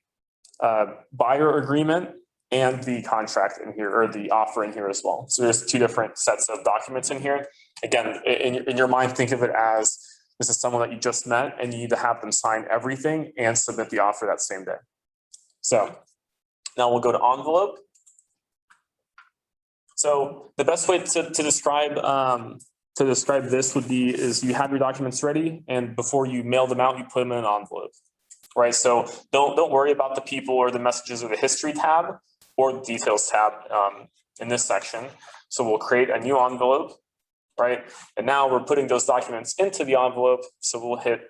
buyer agreement and the contract in here, or the offer in here as well. So there's two different sets of documents in here. Again, in your mind, think of it as this is someone that you just met and you need to have them sign everything and submit the offer that same day. So now we'll go to envelope. So the best way to describe this would be is you have your documents ready, and before you mail them out, you put them in an envelope, right? So don't worry about the people or the messages or the history tab or the details tab in this section. So we'll create a new envelope right? And now we're putting those documents into the envelope. So we'll hit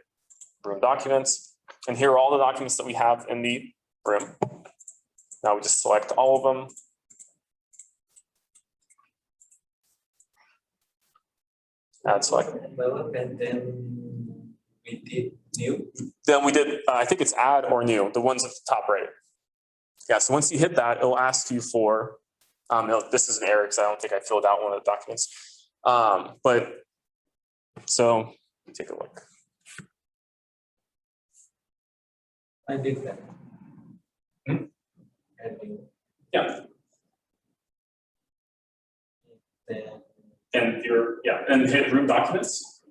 room documents. And here are all the documents that we have in the room. Now we just select all of them. Add select. And then we did new. Then we did, I think it's add or new, the ones at the top right. Yeah, so once you hit that, it'll ask you for, this is an error because I don't think I filled out one of the documents. But so take a look. I did that. Hmm? Add new. Yeah. Then And and hit room documents.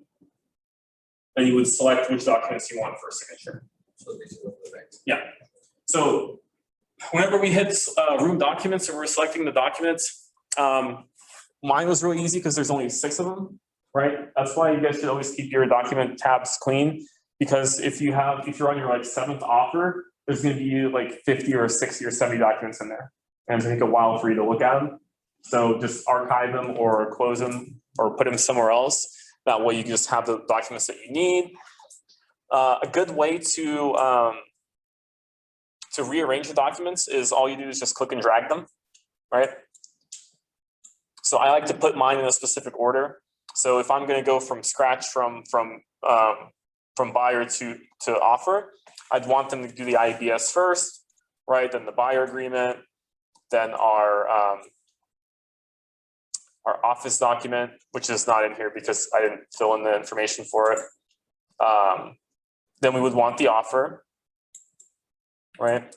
And you would select which documents you want for a signature. so this is the right. Yeah. So whenever we hit room documents and we're selecting the documents, mine was really easy because there's only 6 of them, right? That's why you guys should always keep your document tabs clean, because if you're on your like 7th offer, there's going to be like 50 or 60 or 70 documents in there, and it's going to take a while for you to look at them. So just archive them or close them or put them somewhere else. That way you can just have the documents that you need. A good way to rearrange the documents is all you do is just click and drag them, right? So I like to put mine in a specific order. So if I'm going to go from scratch from buyer to offer, I'd want them to do the IBS first, right? Then the buyer agreement, then our office document, which is not in here because I didn't fill in the information for it. Then we would want the offer, right?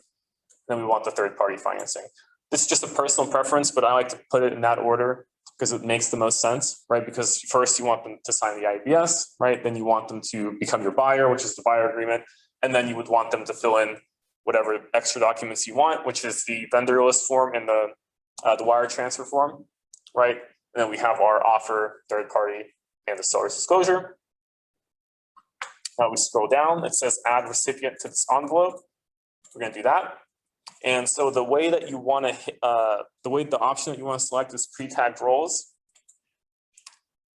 Then we want the third-party financing. This is just a personal preference, but I like to put it in that order because it makes the most sense, right? Because first you want them to sign the IBS, right? Then you want them to become your buyer, which is the buyer agreement. And then you would want them to fill in whatever extra documents you want, which is the vendor list form and the wire transfer form, right? And then we have our offer, third party, and the seller's disclosure. Now we scroll down, it says add recipient to this envelope. We're going to do that. And so the way that you want to, the option that you want to select is pre-tagged roles,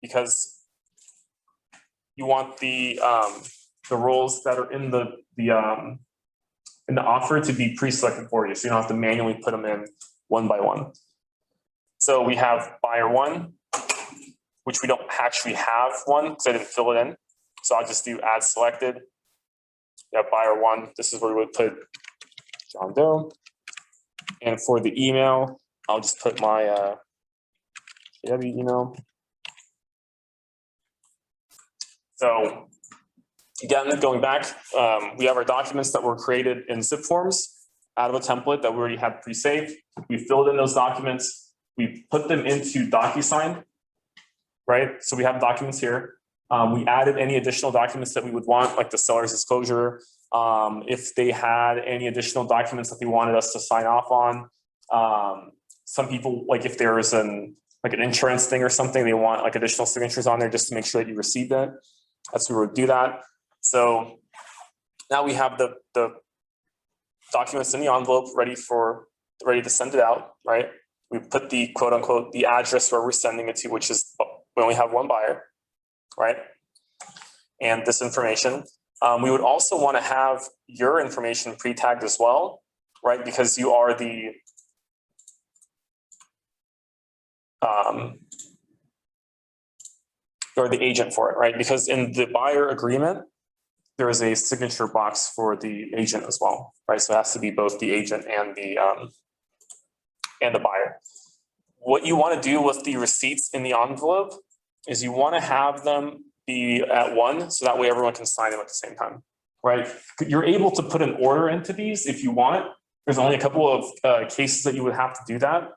because you want the roles that are in the offer to be pre-selected for you, so you don't have to manually put them in one by one. So we have buyer 1, which we don't actually have one because I didn't fill it in. So I'll just do add selected. Yeah, buyer 1. This is where we would put John Doe. And for the email, I'll just put my email. So again, going back, we have our documents that were created in zip forms out of a template that we already had pre-saved. We filled in those documents. We put them into DocuSign, right? So we have documents here. We added any additional documents that we would want, like the seller's disclosure. If they had any additional documents that they wanted us to sign off on. Some people, like if there is an insurance thing or something, they want like additional signatures on there just to make sure that you received it. That's where we would do that. So now we have the documents in the envelope ready to send it out, right? We put the quote unquote, the address where we're sending it to, which is, we only have one buyer, right? And this information. We would also want to have your information pre-tagged as well, right? Because you are the agent for it, right? Because in the buyer agreement, there is a signature box for the agent as well, right? So it has to be both the agent and the buyer. What you want to do with the receipts in the envelope is you want to have them be at one, so that way everyone can sign them at the same time, right? You're able to put an order into these if you want. There's only a couple of cases that you would have to do that.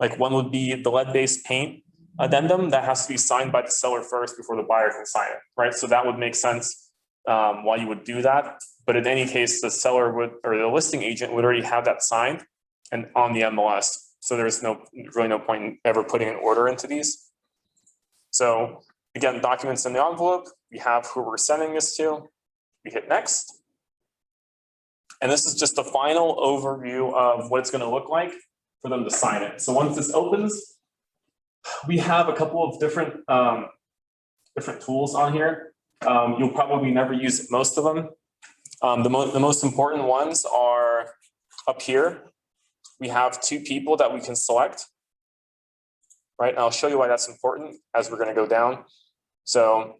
Like one would be the lead-based paint addendum that has to be signed by the seller first before the buyer can sign it, right? So that would make sense why you would do that. But in any case, the seller would, or the listing agent would already have that signed and on the MLS. So there's really no point in ever putting an order into these. So again, documents in the envelope, we have who we're sending this to. We hit next. And this is just the final overview of what it's going to look like for them to sign it. So once this opens, We have a couple of different tools on here. You'll probably never use most of them. The most important ones are up here. We have 2 people that we can select. Right, and I'll show you why that's important as we're going to go down. So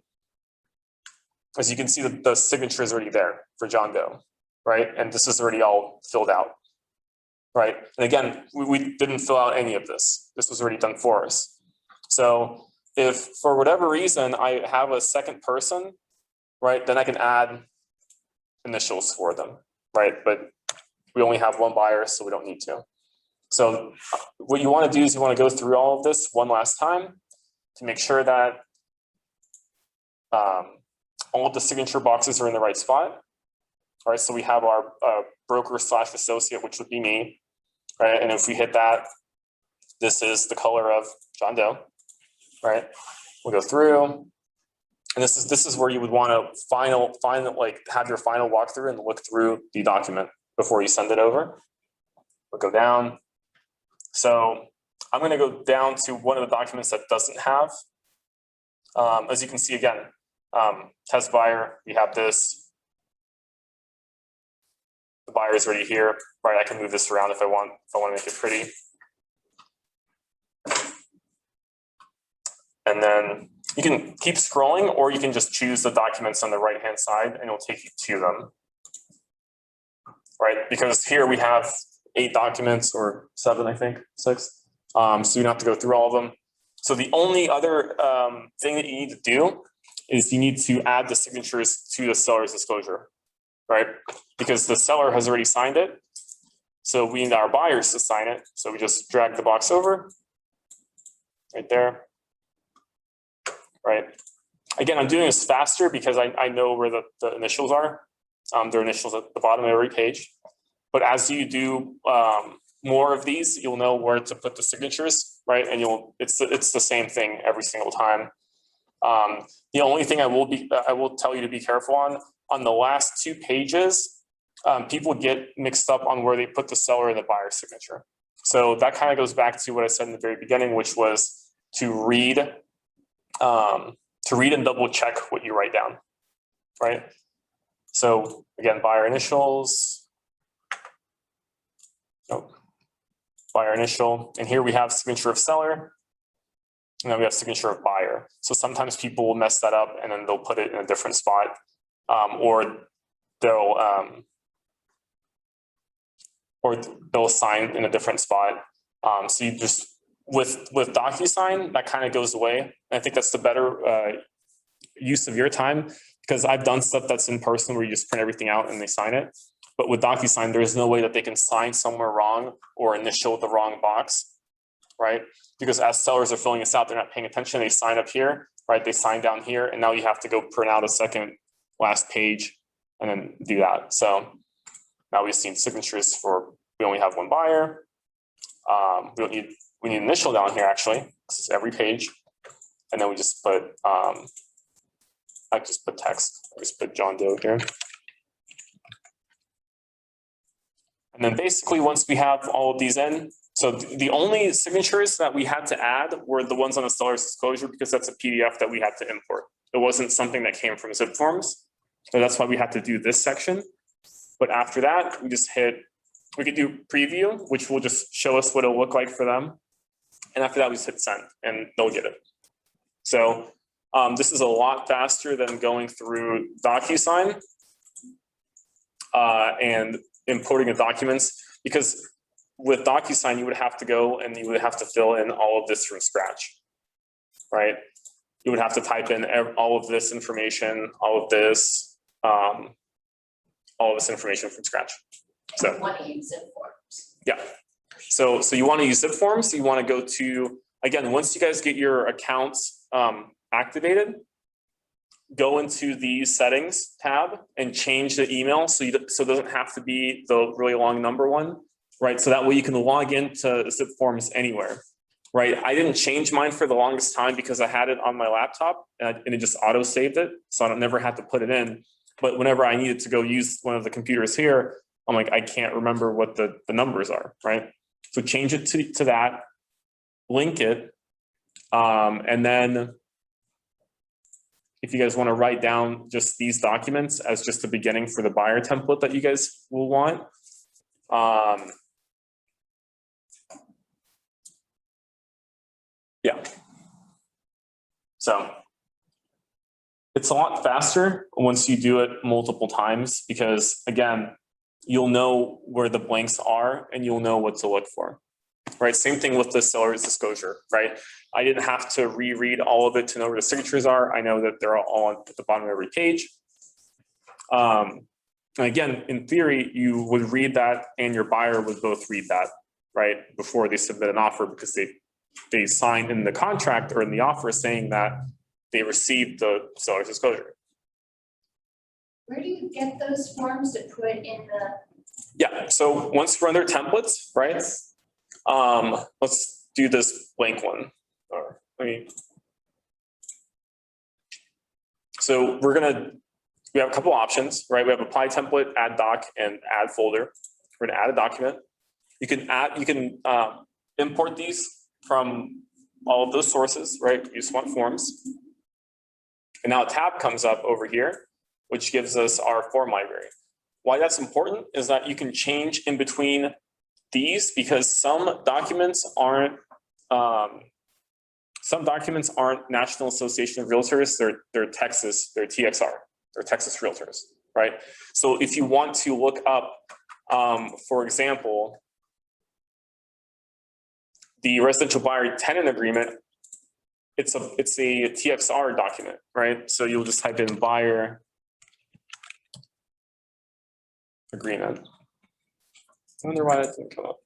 as you can see, the signature is already there for John Doe, right? And this is already all filled out, right? And again, we didn't fill out any of this. This was already done for us. So if for whatever reason I have a second person, right, then I can add initials for them, right? But we only have one buyer, so we don't need to. So what you want to do is you want to go through all of this one last time to make sure that all of the signature boxes are in the right spot. All right, so we have our broker/associate, which would be me, right? And if we hit that, this is the color of John Doe, right? We'll go through, and this is where you would want to have your final walkthrough and look through the document before you send it over. We'll go down. So I'm going to go down to one of the documents that doesn't have. As you can see again, test buyer, we have this. The buyer is already here, right? I can move this around if I want to make it pretty. And then you can keep scrolling, or you can just choose the documents on the right-hand side and it'll take you to them. Right, because here we have 8 documents, or 7, I think, 6. So you don't have to go through all of them. So the only other thing that you need to do is you need to add the signatures to the seller's disclosure, right? Because the seller has already signed it. So we need our buyers to sign it. So we just drag the box over right there, right? Again, I'm doing this faster because I know where the initials are. There are initials at the bottom of every page. But as you do more of these, you'll know where to put the signatures, right? And it's the same thing every single time. The only thing I will tell you to be careful on the last 2 pages, people get mixed up on where they put the seller and the buyer signature. So that kind of goes back to what I said in the very beginning, which was to read and double check what you write down, right? So again, buyer initials. Buyer initial, and here we have signature of seller, and then we have signature of buyer. So sometimes people will mess that up and then they'll put it in a different spot, or they'll sign in a different spot. So you just with DocuSign, that kind of goes away. And I think that's the better use of your time, because I've done stuff that's in person where you just print everything out and they sign it. But with DocuSign, there's no way that they can sign somewhere wrong or initial the wrong box, right? Because as sellers are filling this out, they're not paying attention. They sign up here, right? They sign down here, and now you have to go print out a second last page and then do that. So now we've seen signatures we only have one buyer. We need initial down here actually. This is every page, and then we just put I just put text. I just put John Doe here. And then basically once we have all of these in, so the only signatures that we had to add were the ones on the seller's disclosure, because that's a PDF that we had to import. It wasn't something that came from zip forms. So that's why we had to do this section. But after that, we could do preview, which will just show us what it'll look like for them. And after that, we just hit send and they'll get it. So this is a lot faster than going through DocuSign and importing the documents, because with DocuSign, you would have to go and you would have to fill in all of this from scratch, right? You would have to type in all of this information, all of this information from scratch. So you want to use zip forms. Yeah. So you want to use zip forms. You want to go to, again, once you guys get your accounts activated, go into the settings tab and change the email so it doesn't have to be the really long number one, right? So that way you can log into zip forms anywhere, right? I didn't change mine for the longest time because I had it on my laptop and it just auto saved it. So I never had to put it in. But whenever I needed to go use one of the computers here, I'm like, I can't remember what the numbers are, right? So change it to that, link it, And then if you guys want to write down just these documents as just the beginning for the buyer template that you guys will want. Yeah. So it's a lot faster once you do it multiple times because again, you'll know where the blanks are and you'll know what to look for, right? Same thing with the seller's disclosure, right? I didn't have to reread all of it to know where the signatures are. I know that they're all at the bottom of every page. And again, in theory, you would read that and your buyer would both read that, right? Before they submit an offer because they signed in the contract or in the offer saying that they received the seller's disclosure. Where do you get those forms to put in the? Yeah, so once we're under templates, right? Let's do this blank one. Or so we have a couple options, right? We have apply template, add doc, and add folder. We're gonna add a document. You can import these from all of those sources, right? You just want forms. And now a tab comes up over here, which gives us our form library. Why that's important is that you can change in between these because some documents aren't National Association of Realtors, they're Texas, they're TXR, they're Texas Realtors, right? So if you want to look up, for example, the residential buyer tenant agreement, it's a TXR document, right? So you'll just type in buyer agreement. I wonder why that didn't come up.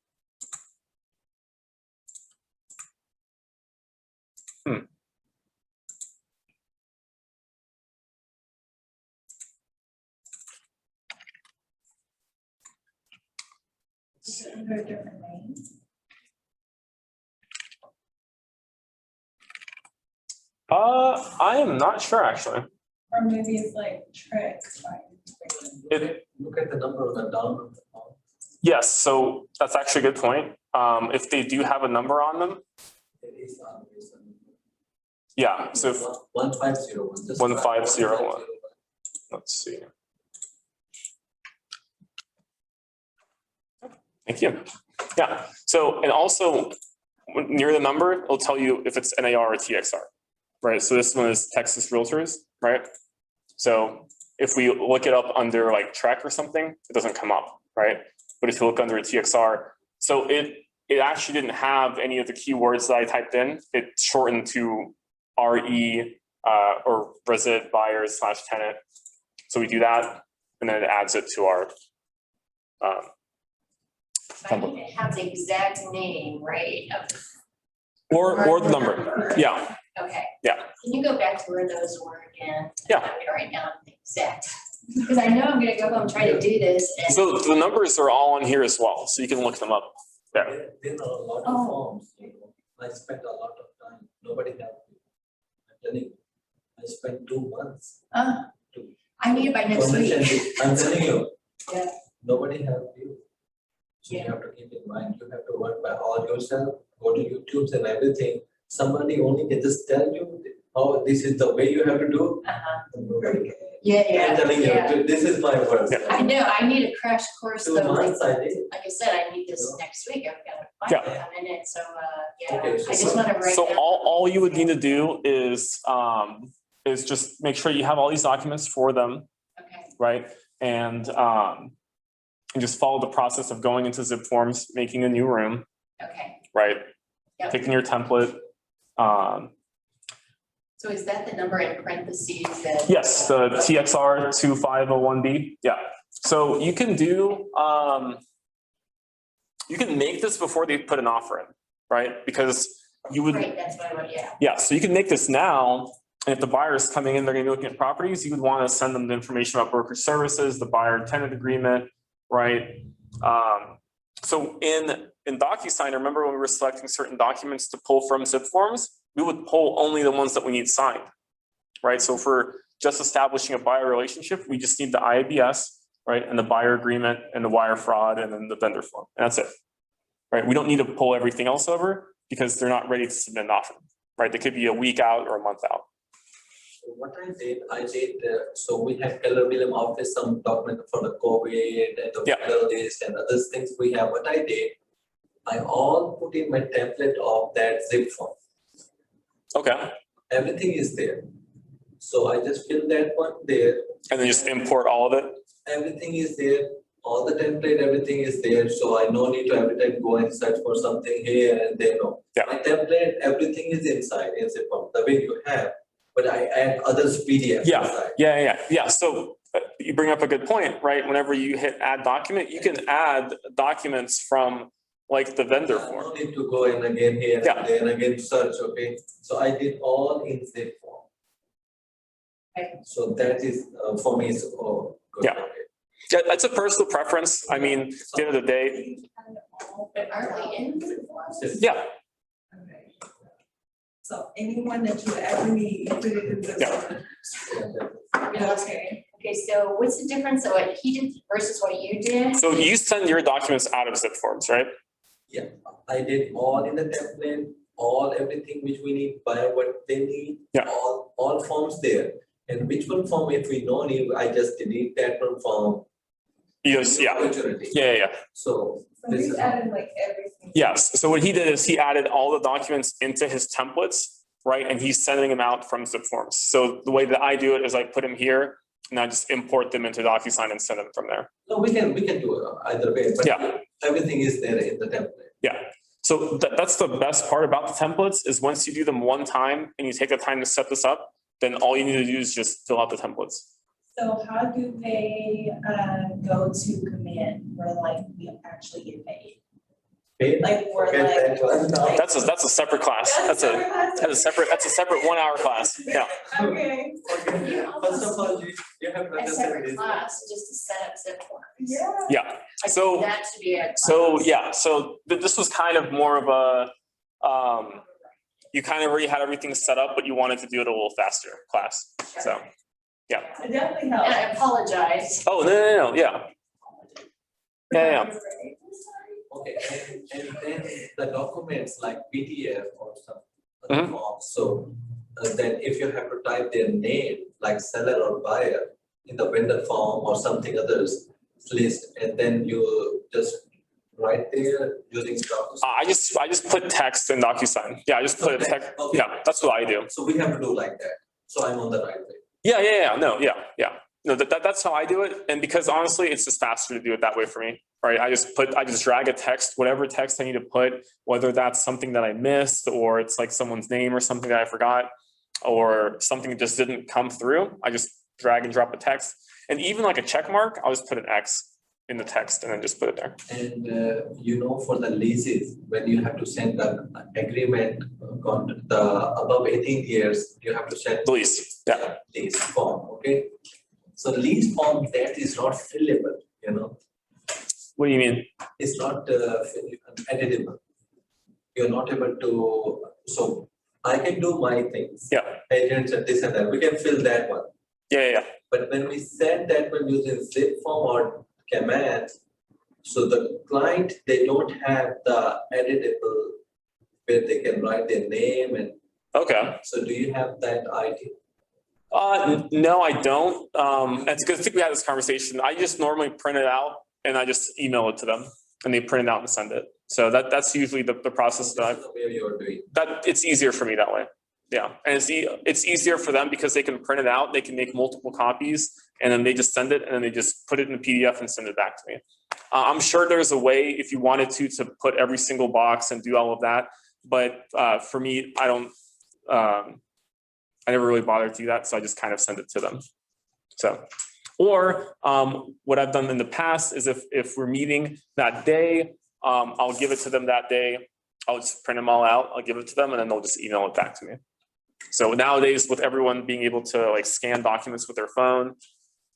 Is it under a different name? I am not sure actually. Or maybe it's like trick. Look at the number on the down of the form. Yes, so that's actually a good point. If they do have a number on them, It is on this one. yeah. So if 1501. just 1501. Let's see. Thank you. Yeah. So and also near the number, it'll tell you if it's NAR or TXR, right? So this one is Texas Realtors, right? So if we look it up under like Trek or something, it doesn't come up, right? But if you look under a TXR, so it actually didn't have any of the keywords that I typed in. It shortened to RE or resident buyers / tenant. So we do that, and then it adds it to our. I need to have the exact name, right? Or the number, yeah. Okay. Yeah. Can you go back to where those were again? Yeah. I'm gonna write down the exact, because I know I'm gonna go home and try to do this and. So the numbers are all on here as well, so you can look them up there. There are a lot of forms, I spent a lot of time, nobody helped me. I'm telling you, I spent 2 months. I need it by next week. I'm telling you. Yeah. Nobody helped you. So you have to keep in mind, you have to work by all yourself, go to YouTube's and everything. Somebody only can just tell you, oh, this is the way you have to do. Nobody can. Yeah. I'm telling you, this is my words. Yeah. I know, I need a crash course 2 though, like months I did. I said, I need this next week, I've got a file coming in, so, yeah, Okay, I just wanna write So down. all you would need to do is just make sure you have all these documents for them, Okay, right? And just follow the process of going into zip forms, making a new room, okay. right? Yep. Picking your template. So is that the number in parentheses that? Yes, the TXR 2501B. Yeah. So you can do you can make this before they put an offer in, right? Because you would. Right, that's what I want, yeah. Yeah, so you can make this now. And if the buyer is coming in, they're gonna be looking at properties, you would want to send them the information about brokerage services, the buyer tenant agreement, right? So in DocuSign, remember when we were selecting certain documents to pull from zip forms, we would pull only the ones that we need signed, right? So for just establishing a buyer relationship, we just need the IABS, right? And the buyer agreement and the wire fraud and then the vendor form, and that's it, right? We don't need to pull everything else over because they're not ready to submit an offer, right? They could be a week out or a month out. So what I did, so we had Keller Williams office, some document for the COVID and the Yeah. vendor list and other things we have. What I did, I all put in my template of that zip form. Okay. Everything is there. So I just fill that one there. And then just import all of it. Everything is there, all the template, everything is there. So I no need to every time go and search for something here and there. No. Yeah. My template, everything is inside in zip form, the way you have. But I add others PDF inside. Yeah. So you bring up a good point, right? Whenever you hit add document, you can add documents from like the vendor No form. need to go in again here Yeah. and there and again search, okay? So I did all in zip form. Okay. So that is, for me, is good. Yeah. Okay. Yeah, that's a personal preference. I mean, at the end of the day, But aren't we in? yeah, Okay. So anyone that you ever need, put it in this. Yeah. Okay. Okay, so what's the difference of what he did versus what you did? so you send your documents out of zip forms, right? Yeah, I did all in the template, all everything which we need, by what they need. Yeah. All forms there. And which one form, if we don't need, I just delete that one form. Yes, yeah, Opportunity. yeah. So So this he's is. added like everything. Yes, so what he did is he added all the documents into his templates, right? And he's sending them out from zip forms. So the way that I do it is I put them here and I just import them into DocuSign and send them from there. No, we can do it either way, but Yeah. everything is there in the template. Yeah, so that's the best part about the templates is once you do them one time and you take the time to set this up, then all you need to do is just fill out the templates. So how do they go to command where like we actually get paid? Okay? Like we're Forget that one. like. That's a separate class. That's a separate 1 hour class. Yeah. Okay. Okay, first of all, you have to A understand separate this. class just to set up zip forms. Yeah. Yeah. I So- think that should be a. So class. yeah, so this was kind of more of a you kind of already had everything set up, but you wanted to do it a little faster class. So It definitely And I helps. apologize. oh no, yeah. Yeah. Okay, and then the documents like PDF or some other forms, so then if you have to type their name, like seller or buyer, in the vendor form or something others list, and then you just write there using DocuSign. I just put text in DocuSign. Yeah, I just put a text. Okay. Yeah, that's what I do. So we have to do like that, so I'm on the right way. Yeah. No, that's how I do it. And because honestly, it's just faster to do it that way for me. Right. I just drag a text, whatever text I need to put, whether that's something that I missed or it's like someone's name or something that I forgot or something that just didn't come through. I just drag and drop a text. And even like a check mark, I'll just put an X in the text and then just put it there. And for the leases, when you have to send the agreement, the above 18 years, you have to send. The lease. Yeah. Lease form, okay? So lease form, that is not fillable, What do you mean? it's not editable. You're not able to, so I can do my things. Yeah. Agents and this and that, we can fill that one. Yeah. But when we send that one using zip form or command, so the client, they don't have the editable where they can write their name and, Okay. so do you have that idea? No, I don't. It's good. I think we had this conversation. I just normally print it out and I just email it to them and they print it out and send it. So that's usually the process that That's the way you're doing. it's easier for me that way. Yeah. And it's easier for them because they can print it out. They can make multiple copies and then they just send it and then they just put it in a PDF and send it back to me. I'm sure there's a way if you wanted to put every single box and do all of that. But for me, I don't, I never really bothered to do that. So I just kind of send it to them. So, or what I've done in the past is if we're meeting that day, I'll give it to them that day. I'll just print them all out. I'll give it to them and then they'll just email it back to me. So nowadays with everyone being able to like scan documents with their phone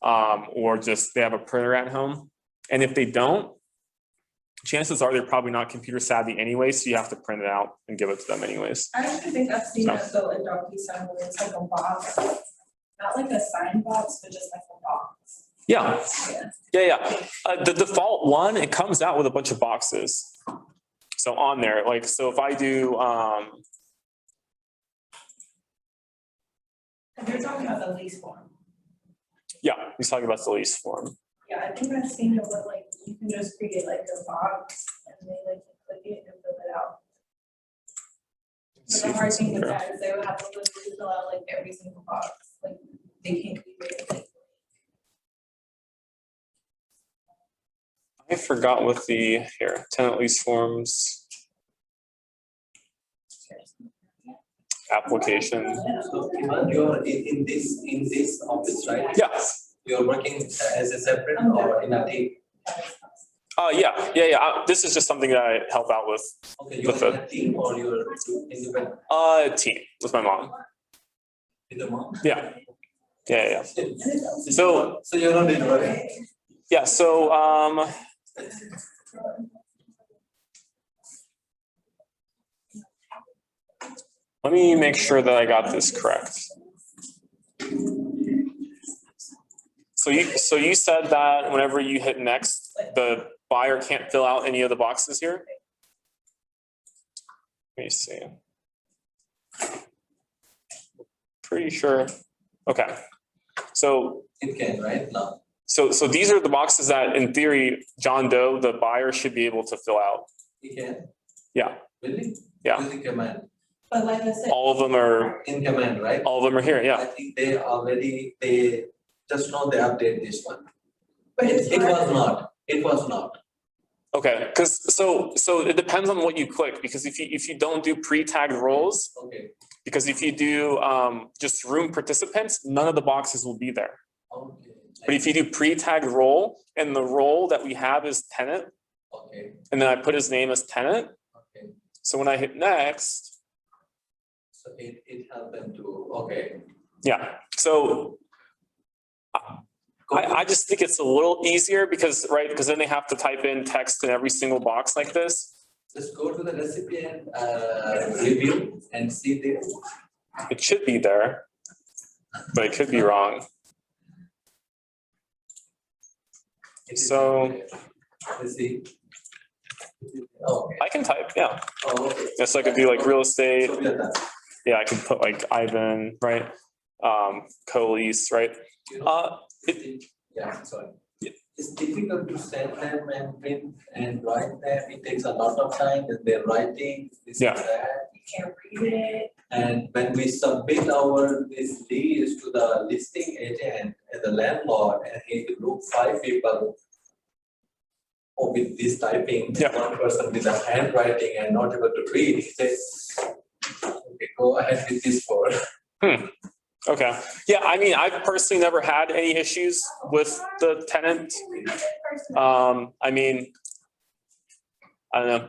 or just they have a printer at home. And if they don't, chances are they're probably not computer savvy anyway. So you have to print it out and give it to them anyways. I actually think I've seen that though in DocuSign where it's like a box, not like a sign box, but just like a box. Yeah. Yeah. The default one, it comes out with a bunch of boxes. So on there, like, so if I do, You're talking about the lease form. Yeah, he's talking about the lease form. Yeah, I think I've seen it with like, you can just create like a box and they like click it and fill it out. Let's But see the if hard it's thing with here. that is they would have to literally fill out like every single box, like they can't be very. I forgot what the, here, tenant lease forms, application. So Iman, you're in this office, right? Yeah, You're working as a separate or in a team? yeah. This is just something that I help out with. Okay, you're in a team or you're independent Team with my mom. with the mom? Yeah. So So you're not in work? yeah, so let me make sure that I got this correct. So you said that whenever you hit next, the buyer can't fill out any of the boxes here? Let me see. Pretty sure. Okay. So It can, right now. so these are the boxes that in theory, John Doe, the buyer, should be able to fill out. It can? Yeah. Really? Yeah. Using command. But like I said. All of them are Right? all of them are here, I yeah. think they just know they update this one. But it's It hard. it was not. Okay, because so it depends on what you click, because if you don't do pre-tagged roles, Okay, because if you do just room participants, none of the boxes will be there. okay. But if you do pre-tagged role, and the role that we have is tenant, Okay, and then I put his name as tenant, okay. so when I hit next, So it helped them to, okay. yeah, so I just think it's a little easier because then they have to type in text in every single box like this. Just go to the recipient review and see there. It should be there, but it could be wrong. It is So- there. Let's see. Okay. I can type, yeah. Oh, okay. Yes, I could do like real estate. So we are done. Yeah, I can put like Ivan, right? Co-lease, right? You know, It, yeah, sorry. Yeah. It's difficult to send them and print and write them. It takes a lot of time and they're writing this Yeah. and that. You can't read it. And when we submit this lease to the listing agent and the landlord, and he look 5 people with this typing, Yeah. one person with the handwriting and not able to read, he says, okay, go ahead with this for. okay, yeah, I mean, I've personally never had any issues with the tenant. I mean, I don't know,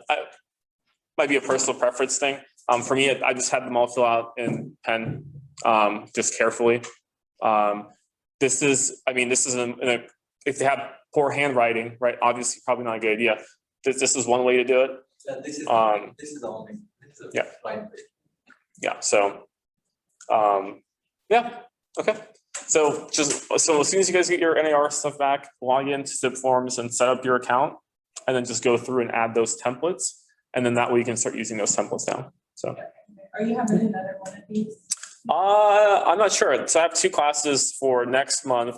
might be a personal preference thing. For me, I just had them all fill out in pen, just carefully. This is if they have poor handwriting, right, obviously probably not a good idea. This is one way to do it. This is the only. This is the Yeah. right way. Yeah, so, yeah, okay. So as soon as you guys get your NAR stuff back, log into Zip Forms and set up your account, and then just go through and add those templates. And then that way you can start using those templates now, so. Are you having another one of these? I'm not sure. So I have 2 classes for next month,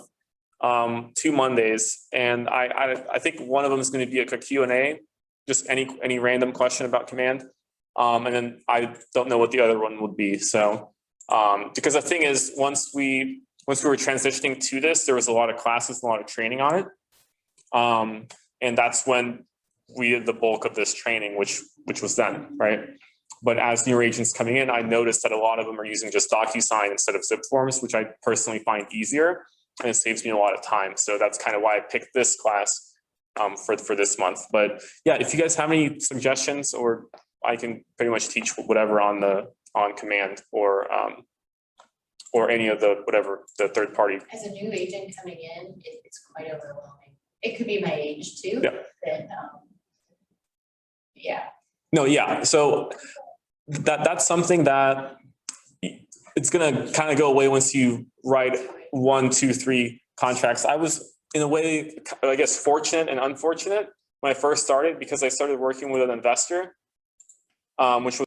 2 Mondays, and I think one of them is going to be a Q&A, just any random question about command. And then I don't know what the other one would be. So, because the thing is, once we were transitioning to this, there was a lot of classes, a lot of training on it. And that's when we did the bulk of this training, which was then, right? But as new agents coming in, I noticed that a lot of them are using just DocuSign instead of Zip Forms, which I personally find easier, and it saves me a lot of time. So that's kind of why I picked this class for this month. But yeah, if you guys have any suggestions, or I can pretty much teach whatever on command, or any of the third party. As a new agent coming in, it's quite overwhelming. It could be my age too. Yeah. That, yeah. No, yeah. So that's something that it's gonna kind of go away once you write 1, 2, 3 contracts. I was in a way, I guess, fortunate and unfortunate when I first started, because I started working with an investor, which was